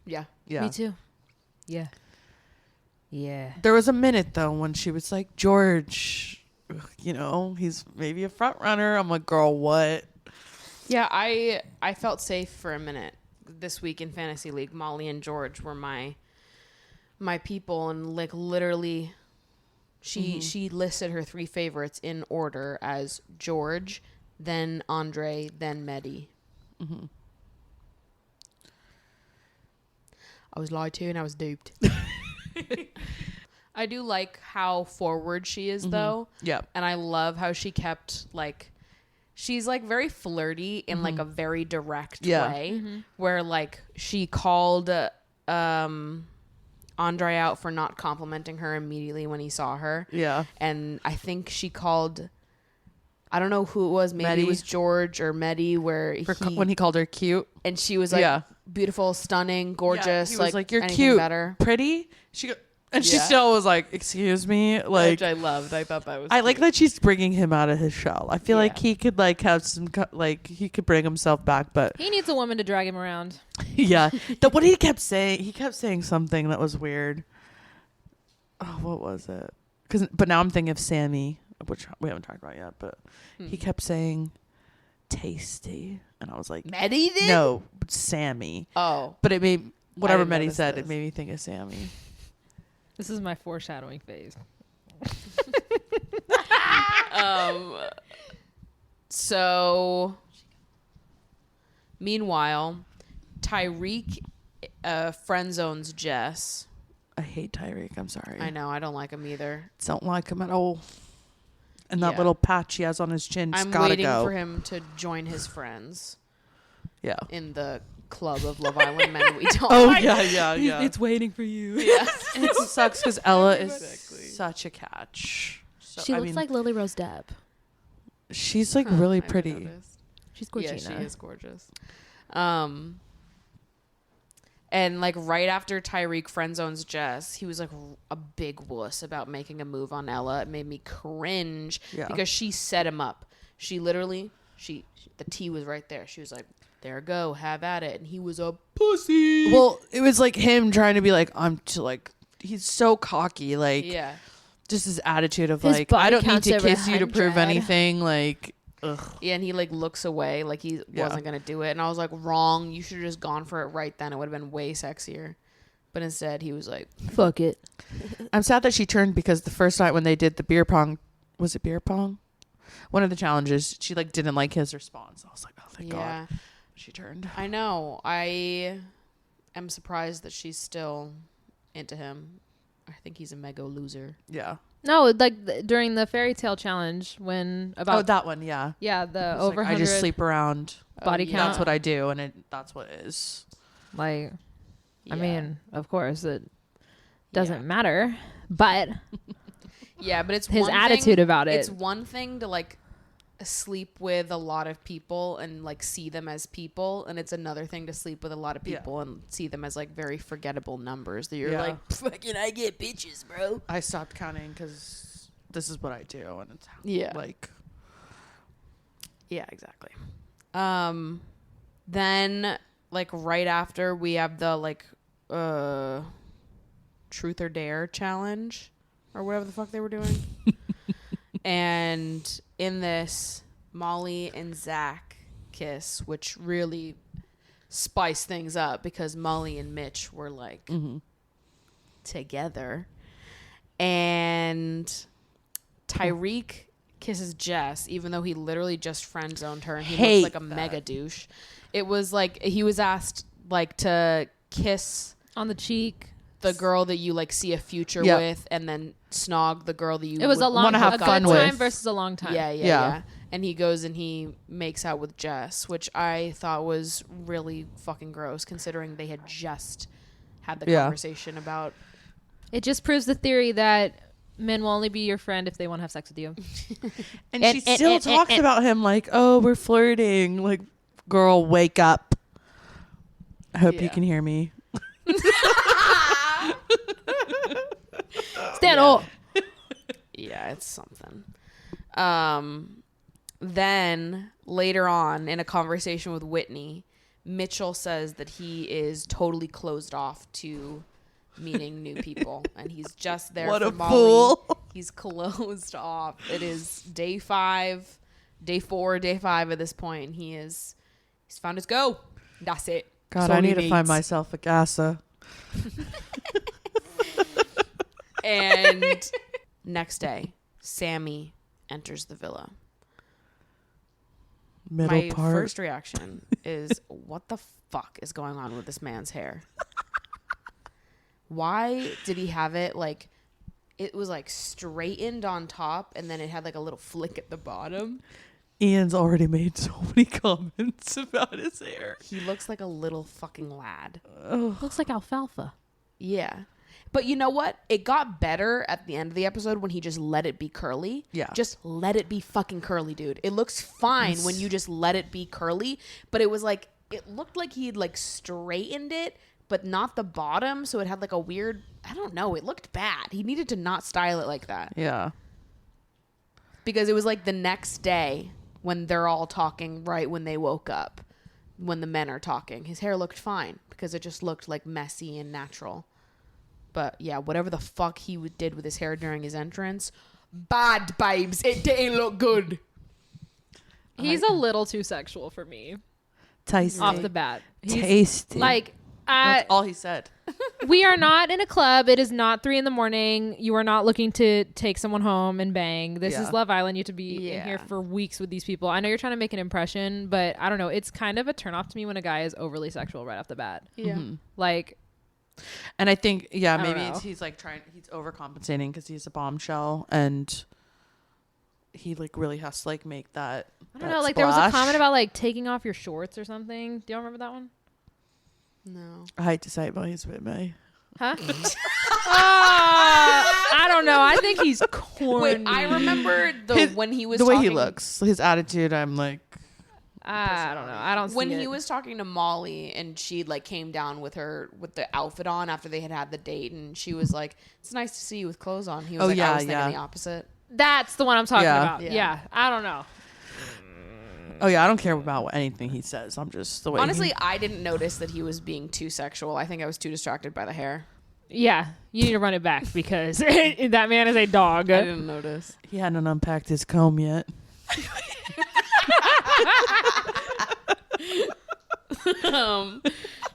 Speaker 2: Yeah.
Speaker 5: Yeah.
Speaker 4: Me too. Yeah. Yeah.
Speaker 5: There was a minute though when she was like, George, you know, he's maybe a front runner. I'm like, girl, what?
Speaker 2: Yeah, I felt safe for a minute this week in Fantasy League. Molly and George were my people, and like literally she listed her 3 favorites in order as George, then Andre, then Mehdi.
Speaker 5: Mm-hmm.
Speaker 2: I was lied to and I was duped. I do like how forward she is though.
Speaker 5: Yeah.
Speaker 2: And I love how she kept like she's like very flirty in like a very direct way where like she called Andre out for not complimenting her immediately when he saw her.
Speaker 5: Yeah.
Speaker 2: And I think she called, I don't know who it was, maybe it
Speaker 5: Mehdi.
Speaker 2: was George or Mehdi, where
Speaker 5: When he called her cute.
Speaker 2: and she was like
Speaker 5: Yeah.
Speaker 2: beautiful, stunning, gorgeous.
Speaker 5: He was like, you're
Speaker 2: anything
Speaker 5: cute,
Speaker 2: better.
Speaker 5: pretty. And she
Speaker 2: Yeah.
Speaker 5: still was like, excuse me. Like,
Speaker 2: Which I loved. I thought that was
Speaker 5: I like that she's bringing him out of his shell. I feel like
Speaker 2: Yeah.
Speaker 5: he could like have some he could bring himself back, but
Speaker 4: He needs a woman to drag him around.
Speaker 5: yeah. What he kept saying something that was weird. Oh, what was it? But now I'm thinking of Sammy, which we haven't talked about yet. But he kept saying tasty, and I was like,
Speaker 2: Mehdi did?
Speaker 5: no, Sammy.
Speaker 2: Oh.
Speaker 5: But it made whatever
Speaker 2: didn't
Speaker 5: Mehdi
Speaker 2: notice
Speaker 5: said.
Speaker 2: this.
Speaker 5: It made me think of Sammy.
Speaker 4: This is my foreshadowing phase.
Speaker 2: So meanwhile, Tyreek friend zones Jess.
Speaker 5: I hate Tyreek. I'm sorry.
Speaker 2: I know, I don't like him either.
Speaker 5: Don't like him at all. And that
Speaker 2: Yeah.
Speaker 5: little patch he has on his chin just
Speaker 2: I'm
Speaker 5: gotta
Speaker 2: waiting
Speaker 5: go.
Speaker 2: for him to join his friends
Speaker 5: Yeah.
Speaker 2: in the club of Love Island men we don't
Speaker 5: Oh
Speaker 2: like.
Speaker 5: yeah.
Speaker 4: waiting for you.
Speaker 2: Yeah.
Speaker 5: And it sucks because Ella is such a catch. So,
Speaker 4: She
Speaker 5: I
Speaker 4: looks
Speaker 5: mean,
Speaker 4: like Lily Rose Depp.
Speaker 5: she's like
Speaker 2: Huh,
Speaker 5: really
Speaker 2: I didn't
Speaker 5: pretty.
Speaker 2: notice.
Speaker 4: She's
Speaker 2: Yeah,
Speaker 4: gorgeous.
Speaker 2: she is gorgeous. And like right after Tyreek friend zones Jess, he was like a big wuss about making a move on Ella. It made me cringe
Speaker 5: Yeah.
Speaker 2: because she set him up. She literally, the tea was right there. She was like, "There, go, have at it," and he was a pussy.
Speaker 5: Well, it was like him trying to be like, he's so cocky, like
Speaker 2: yeah,
Speaker 5: just his attitude of
Speaker 4: His
Speaker 5: like,
Speaker 4: body
Speaker 5: I don't need
Speaker 4: count's
Speaker 5: to
Speaker 4: over
Speaker 5: kiss you to prove
Speaker 4: 100.
Speaker 5: anything. Like, ugh.
Speaker 2: yeah, and he like looks away, like he
Speaker 5: Yeah.
Speaker 2: wasn't gonna do it, and I was like, wrong. You should have just gone for it right then. It would have been way sexier. But instead, he was like,
Speaker 4: Fuck it.
Speaker 5: I'm sad that she turned because the first night when they did the beer pong, was it beer pong? One of the challenges, she like didn't like his response. I was like, oh thank
Speaker 2: yeah.
Speaker 5: God she turned.
Speaker 2: I know. I am surprised that she's still into him. I think he's a mega loser.
Speaker 5: Yeah.
Speaker 4: No, like during the fairy tale challenge when about
Speaker 5: that one, yeah.
Speaker 4: yeah the
Speaker 5: It's
Speaker 4: over
Speaker 5: like, I
Speaker 4: 100
Speaker 5: just sleep around.
Speaker 4: body
Speaker 2: yeah.
Speaker 4: count.
Speaker 5: That's what I do, and that's what it is.
Speaker 4: Like, I
Speaker 2: Yeah.
Speaker 4: mean, of course it doesn't
Speaker 2: Yeah.
Speaker 4: matter, but
Speaker 2: Yeah, but it's
Speaker 4: his
Speaker 2: one
Speaker 4: attitude
Speaker 2: thing,
Speaker 4: about it.
Speaker 2: It's one thing to like sleep with a lot of people and like see them as people, and it's another thing to sleep with a lot of
Speaker 5: Yeah.
Speaker 2: people and see them as like very forgettable numbers that you're
Speaker 5: Yeah.
Speaker 2: like, fucking I get bitches, bro.
Speaker 5: I stopped counting because this is what I do, and it's
Speaker 2: Yeah.
Speaker 5: like
Speaker 2: Yeah, exactly. Then like right after we have the like truth or dare challenge or whatever the fuck they were doing. And in this, Molly and Zach kiss, which really spice things up because Molly and Mitch were like
Speaker 5: Mm-hmm.
Speaker 2: together. And Tyreek kisses Jess, even though he literally just friend zoned her and he
Speaker 5: Hate
Speaker 2: looks like a mega douche. It was like he was asked like to kiss
Speaker 4: On the cheek.
Speaker 2: the girl that you like see a future
Speaker 5: Yep.
Speaker 2: with, and then snog the girl that you
Speaker 4: It was a long
Speaker 5: wanna have
Speaker 4: a
Speaker 5: fun
Speaker 4: good time
Speaker 5: with.
Speaker 4: versus a long time.
Speaker 2: yeah.
Speaker 5: Yeah.
Speaker 2: And he goes and he makes out with Jess, which I thought was really fucking gross considering they had just had the
Speaker 5: Yeah.
Speaker 2: conversation about
Speaker 4: It just proves the theory that men will only be your friend if they want to have sex with you.
Speaker 5: And she still talks about him like, oh, we're flirting. Like, girl, wake up. I hope you
Speaker 2: Yeah.
Speaker 5: can hear me.
Speaker 4: Stand up.
Speaker 2: yeah, it's something. Then later on in a conversation with Whitney, Mitchell says that he is totally closed off to meeting new people and he's just there
Speaker 5: What
Speaker 2: for
Speaker 5: a
Speaker 2: Molly.
Speaker 5: fool.
Speaker 2: He's closed off. It is day 5, day 4, day 5 at this point. And he's found his go. That's it.
Speaker 5: God,
Speaker 2: That's all
Speaker 5: I
Speaker 2: he
Speaker 5: need to find
Speaker 2: needs.
Speaker 5: myself a Gassa.
Speaker 2: And next day, Sammy enters the villa.
Speaker 5: Middle
Speaker 2: My
Speaker 5: part.
Speaker 2: first reaction is, what the fuck is going on with this man's hair? Why did he have it like, it was like straightened on top and then it had like a little flick at the bottom?
Speaker 5: Ian's already made so many comments about his hair.
Speaker 2: He looks like a little fucking lad.
Speaker 4: Looks like alfalfa.
Speaker 2: Yeah. But you know what? It got better at the end of the episode when he just let it be curly.
Speaker 5: Yeah.
Speaker 2: Just let it be fucking curly, dude. It looks fine when you just let it be curly. But it was like, it looked like he'd like straightened it, but not the bottom. So it had like a weird, I don't know. It looked bad. He needed to not style it like that.
Speaker 5: Yeah.
Speaker 2: Because it was like the next day when they're all talking right when they woke up, when the men are talking. His hair looked fine because it just looked like messy and natural. But yeah, whatever the fuck he did with his hair during his entrance, bad babes. It didn't look good.
Speaker 4: He's a little too sexual for me
Speaker 5: Tasty.
Speaker 4: off the bat. He's
Speaker 5: Tasty.
Speaker 4: like,
Speaker 5: That's all he said.
Speaker 4: we are not in a club. It is not 3 a.m. You are not looking to take someone home and bang. This
Speaker 5: Yeah.
Speaker 4: is Love Island. You have to be in here
Speaker 2: Yeah.
Speaker 4: for weeks with these people. I know you're trying to make an impression, but I don't know. It's kind of a turnoff to me when a guy is overly sexual right off the bat.
Speaker 2: Yeah.
Speaker 4: Like,
Speaker 5: And I think, yeah,
Speaker 4: I don't
Speaker 5: maybe
Speaker 4: know.
Speaker 5: he's like he's overcompensating because he's a bombshell and he like really has to like make that.
Speaker 4: I don't know. Like, there was a comment about like taking off your shorts or something. Do y'all remember that one?
Speaker 2: No.
Speaker 5: I hate to say it, but he's with me.
Speaker 4: Huh? I don't know. I think he's corny.
Speaker 2: Wait, I remember when he was
Speaker 5: the way
Speaker 2: talking,
Speaker 5: he looks, his attitude. I'm like,
Speaker 4: I don't know. I don't see
Speaker 2: when
Speaker 4: it.
Speaker 2: he was talking to Molly and she like came down with the outfit on after they had the date and she was like, "It's nice to see you with clothes on." He was
Speaker 5: Oh,
Speaker 2: like,
Speaker 5: yeah,
Speaker 2: "I was thinking
Speaker 5: yeah.
Speaker 2: the opposite."
Speaker 4: That's the one I'm talking
Speaker 5: Yeah.
Speaker 4: about.
Speaker 2: Yeah.
Speaker 4: Yeah. I don't know.
Speaker 5: oh yeah, I don't care about anything he says. I'm just the way.
Speaker 2: Honestly, I didn't notice that he was being too sexual. I think I was too distracted by the hair.
Speaker 4: Yeah. You need to run it back because that man is a dog.
Speaker 2: I didn't notice.
Speaker 5: he hadn't unpacked his comb yet.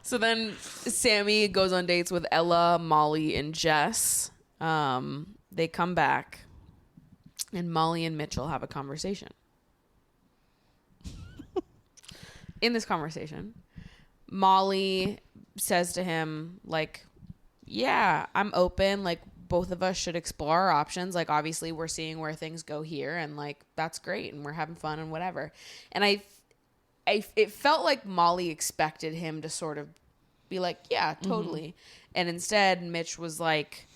Speaker 2: So then Sammy goes on dates with Ella, Molly, and Jess. They come back, and Molly and Mitchell have a conversation. In this conversation, Molly says to him, like, yeah, I'm open. Like, both of us should explore our options. Like, obviously, we're seeing where things go here, and, like, that's great, and we're having fun and whatever. And it felt like Molly expected him to sort of be like, yeah, totally. And instead, Mitch was like,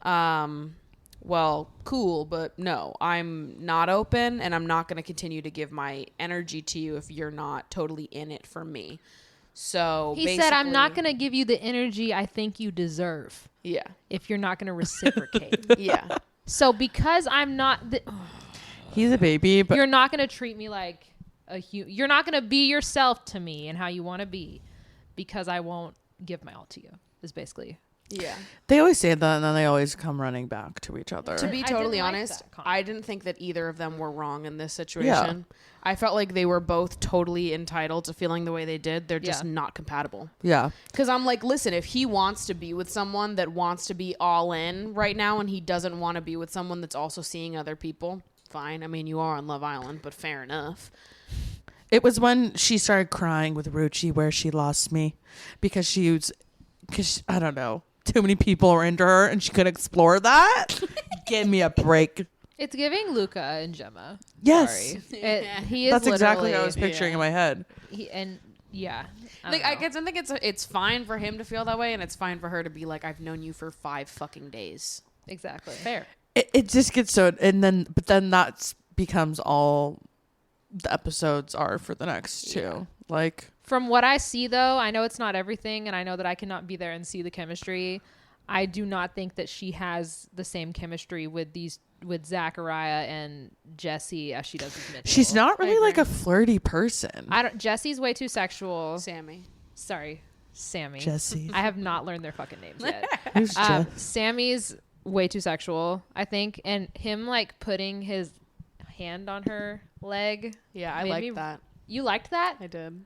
Speaker 2: well, cool, but no, I'm not open and I'm not going to continue to give my energy to you if you're not totally in it for me. So
Speaker 4: He said, I'm not going to give you the energy I think you deserve
Speaker 2: Yeah.
Speaker 4: if you're not going to reciprocate.
Speaker 2: Yeah.
Speaker 4: So because I'm not,
Speaker 5: He's a baby, but
Speaker 4: you're not going to treat me like you're not going to be yourself to me and how you want to be because I won't give my all to you is basically.
Speaker 2: Yeah.
Speaker 5: they always say that, and then they always come running back to each other.
Speaker 2: To be
Speaker 4: I
Speaker 2: totally
Speaker 4: didn't like
Speaker 2: honest,
Speaker 4: that comment.
Speaker 2: I didn't think that either of them were wrong in this situation. I felt like they were both totally entitled to feeling the way they did. They're just
Speaker 4: Yeah.
Speaker 2: not compatible.
Speaker 5: Yeah.
Speaker 2: Because I'm like, listen, if he wants to be with someone that wants to be all in right now and he doesn't want to be with someone that's also seeing other people, fine. I mean, you are on Love Island, but fair enough.
Speaker 5: It was when she started crying with Ruchi where she lost me because I don't know, too many people were into her and she couldn't explore that. Give me a break.
Speaker 4: It's giving Luca and Gemma.
Speaker 5: Yes.
Speaker 4: Sorry.
Speaker 2: Yeah.
Speaker 4: He is
Speaker 5: That's exactly what I
Speaker 4: literally-
Speaker 5: was picturing in my head.
Speaker 2: Like, I guess I think it's fine for him to feel that way, and it's fine for her to be like, I've known you for 5 fucking days.
Speaker 4: Exactly.
Speaker 2: Fair.
Speaker 5: It just gets so, but then that becomes all the episodes are for the next two.
Speaker 2: Yeah.
Speaker 5: Like,
Speaker 4: From what I see, though, I know it's not everything, and I know that I cannot be there and see the chemistry. I do not think that she has the same chemistry with Zachariah and Jesse as she does with Mitchell.
Speaker 5: she's not really like
Speaker 2: agree.
Speaker 5: a flirty person.
Speaker 4: Jesse's way too sexual.
Speaker 2: Sammy.
Speaker 4: Sorry, Sammy.
Speaker 5: Jesse.
Speaker 4: I have not learned their fucking names yet.
Speaker 5: Who's Jess?
Speaker 4: Sammy's way too sexual, I think, and him like putting his hand on her leg.
Speaker 2: Yeah, I
Speaker 4: made
Speaker 2: liked
Speaker 4: me-
Speaker 2: that.
Speaker 4: You liked that?
Speaker 2: I did.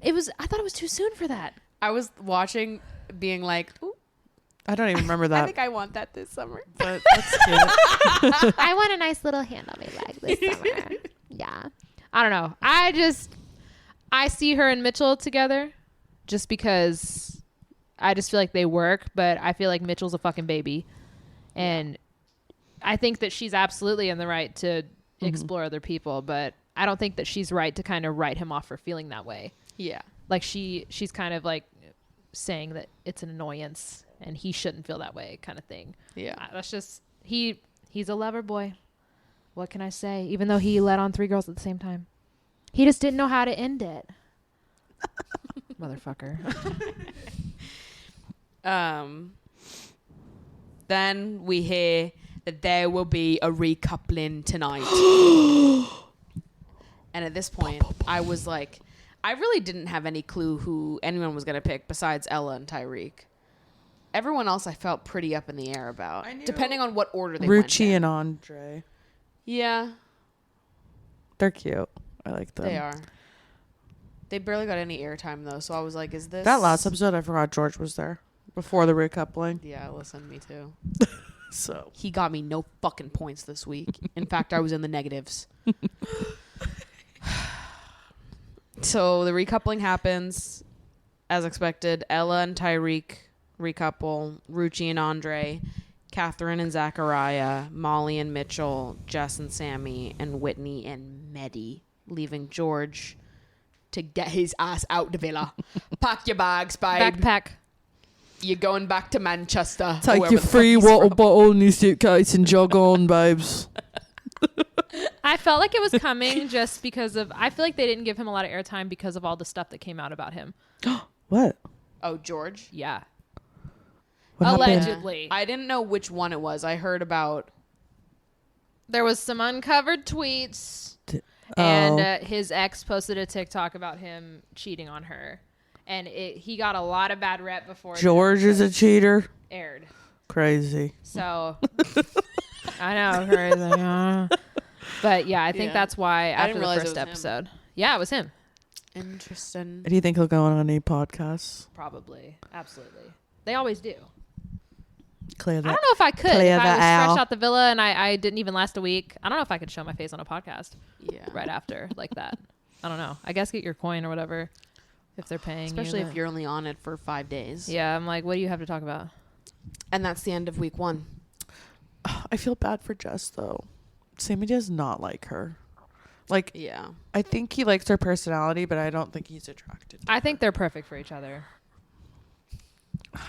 Speaker 4: I thought it was too soon for that.
Speaker 2: I was watching, being like, ooh,
Speaker 5: I don't even remember
Speaker 2: I
Speaker 5: that.
Speaker 2: think I want that this summer.
Speaker 5: But that's cute.
Speaker 4: I want a nice little hand on my leg this summer. Yeah. I don't know. I see her and Mitchell together just because I just feel like they work, but I feel like Mitchell's a fucking baby. And I think that she's absolutely in the right to explore other people, but I don't think that she's right to kind of write him off for feeling that way.
Speaker 2: Yeah.
Speaker 4: Like she's kind of like saying that it's an annoyance and he shouldn't feel that way kind of thing.
Speaker 2: Yeah.
Speaker 4: That's just he's a lover boy. What can I say? Even though he let on 3 girls at the same time. He just didn't know how to end it. Motherfucker.
Speaker 2: Then we hear that there will be a recoupling tonight. And at this point, I was like, I really didn't have any clue who anyone was going to pick besides Ella and Tyreek. Everyone else I felt pretty up in the air about, depending on what order they went
Speaker 5: Ruchi
Speaker 2: in.
Speaker 5: and Andre.
Speaker 2: Yeah,
Speaker 5: They're cute. I like them.
Speaker 2: they are. They barely got any airtime, though, so I was like, is this...
Speaker 5: That last episode, I forgot George was there before the recoupling.
Speaker 2: Yeah, listen, me too.
Speaker 5: So
Speaker 2: He got me no fucking points this week. In fact, I was in the negatives. So the recoupling happens as expected. Ella and Tyreek recouple, Ruchi and Andre, Catherine and Zachariah, Molly and Mitchell, Jess and Sammy, and Whitney and Medi, leaving George to get his ass out the villa. Pack your bags, babe.
Speaker 4: Backpack.
Speaker 2: You're going back to Manchester.
Speaker 5: take
Speaker 2: wherever
Speaker 5: your
Speaker 2: the fuck
Speaker 5: free
Speaker 2: he's
Speaker 5: water
Speaker 2: from.
Speaker 5: bottle and your suitcase and jog on, babes.
Speaker 4: I felt like it was coming just because of I feel like they didn't give him a lot of airtime because of all the stuff that came out about him.
Speaker 5: What?
Speaker 2: Oh, George?
Speaker 4: Yeah.
Speaker 5: What happened?
Speaker 4: Allegedly.
Speaker 2: I didn't know which one it was. I heard about...
Speaker 4: There was some uncovered tweets
Speaker 5: Oh.
Speaker 4: and his ex posted a TikTok about him cheating on her. And he got a lot of bad rep before
Speaker 5: George is a cheater.
Speaker 4: aired.
Speaker 5: Crazy.
Speaker 4: So I know, crazy. But yeah, I think
Speaker 2: Yeah.
Speaker 4: that's why after
Speaker 2: didn't
Speaker 4: the
Speaker 2: realize it
Speaker 4: first
Speaker 2: was him.
Speaker 4: episode. Yeah, it was him.
Speaker 2: Interesting.
Speaker 5: Do you think he'll go on any podcasts?
Speaker 4: Probably. Absolutely. They always do.
Speaker 5: Clear
Speaker 4: I
Speaker 5: that.
Speaker 4: don't know if I could.
Speaker 5: Clear
Speaker 4: If I
Speaker 5: that
Speaker 4: was
Speaker 5: out.
Speaker 4: fresh out the villa and I didn't even last a week, I don't know if I could show my face on a podcast
Speaker 2: Yeah.
Speaker 4: right after like that. I don't know. I guess get your coin or whatever if they're paying
Speaker 2: Especially
Speaker 4: you.
Speaker 2: if you're only on it for 5 days.
Speaker 4: Yeah, I'm like, what do you have to talk about?
Speaker 2: And that's the end of week 1.
Speaker 5: I feel bad for Jess though. Sammy does not like her. Like,
Speaker 2: Yeah.
Speaker 5: I think he likes her personality, but I don't think he's attracted to
Speaker 4: I think they're perfect for each other.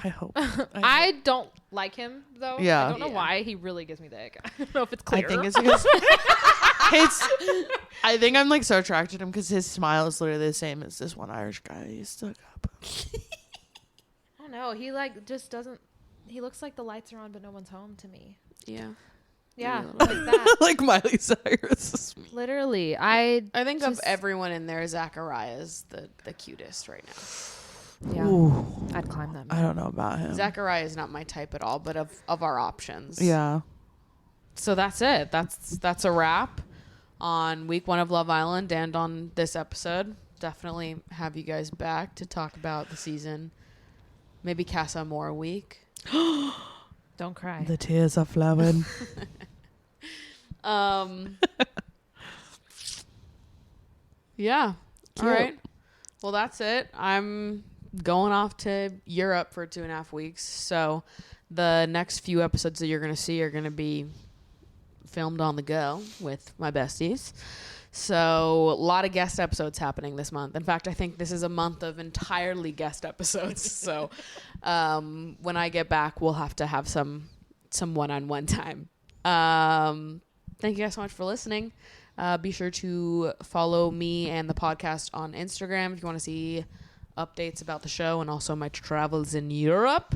Speaker 5: I hope.
Speaker 4: I don't like him though.
Speaker 5: Yeah.
Speaker 4: I don't know
Speaker 2: Yeah.
Speaker 4: why. He really gives me the ick. I don't know if it's
Speaker 5: I
Speaker 4: clear.
Speaker 5: think it's because I think I'm like so attracted to him because his smile is literally the same as this one Irish guy I used to look up.
Speaker 4: I don't know. He like just doesn't. He looks like the lights are on, but no one's home to me.
Speaker 2: Yeah.
Speaker 4: Yeah,
Speaker 2: Yeah.
Speaker 4: like that.
Speaker 5: Like Miley Cyrus.
Speaker 4: Literally, I
Speaker 2: I think of
Speaker 4: Just-
Speaker 2: everyone in there, Zachariah is the cutest right now.
Speaker 4: yeah,
Speaker 5: Ooh,
Speaker 4: I'd climb that.
Speaker 5: I don't know about him.
Speaker 2: Zachariah is not my type at all, but of our options.
Speaker 5: Yeah.
Speaker 2: So that's it. That's a wrap. on week 1 of Love Island and on this episode. Definitely have you guys back to talk about the season. Maybe Casa more a week.
Speaker 4: Don't cry.
Speaker 5: The tears are flowing.
Speaker 2: Yeah.
Speaker 5: Cute.
Speaker 2: All right. Well, that's it. I'm going off to Europe for 2.5 weeks. So the next few episodes that you're going to see are going to be filmed on the go with my besties. So a lot of guest episodes happening this month. In fact, I think this is a month of entirely guest episodes. So when I get back, we'll have to have some one-on-one time. Thank you guys so much for listening. Be sure to follow me and the podcast on Instagram if you want to see updates about the show and also my travels in Europe.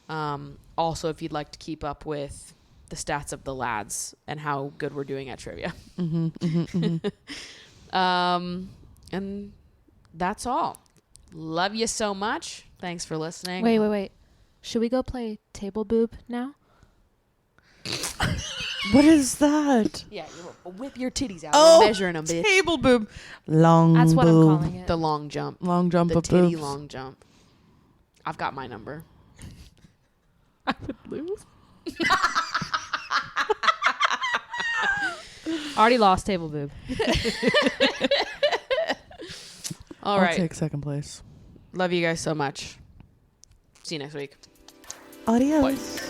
Speaker 2: Also, if you'd like to keep up with the stats of the lads and how good we're doing at trivia. And that's all. Love you so much. Thanks for listening.
Speaker 4: Wait. Should we go play table boob now?
Speaker 5: What is that?
Speaker 2: Yeah, you whip your titties out.
Speaker 5: Oh,
Speaker 2: We're measuring them, bitch.
Speaker 5: Table boob. Long
Speaker 4: That's what
Speaker 5: boob.
Speaker 4: I'm calling it.
Speaker 2: The long jump.
Speaker 5: Long jump
Speaker 2: The
Speaker 5: of
Speaker 2: titty
Speaker 5: boobs.
Speaker 2: long jump. I've got my number.
Speaker 4: I would lose. Already lost table boob.
Speaker 2: All
Speaker 5: I'll
Speaker 2: right.
Speaker 5: take second place.
Speaker 2: Love you guys so much. See you next week.
Speaker 5: Adios.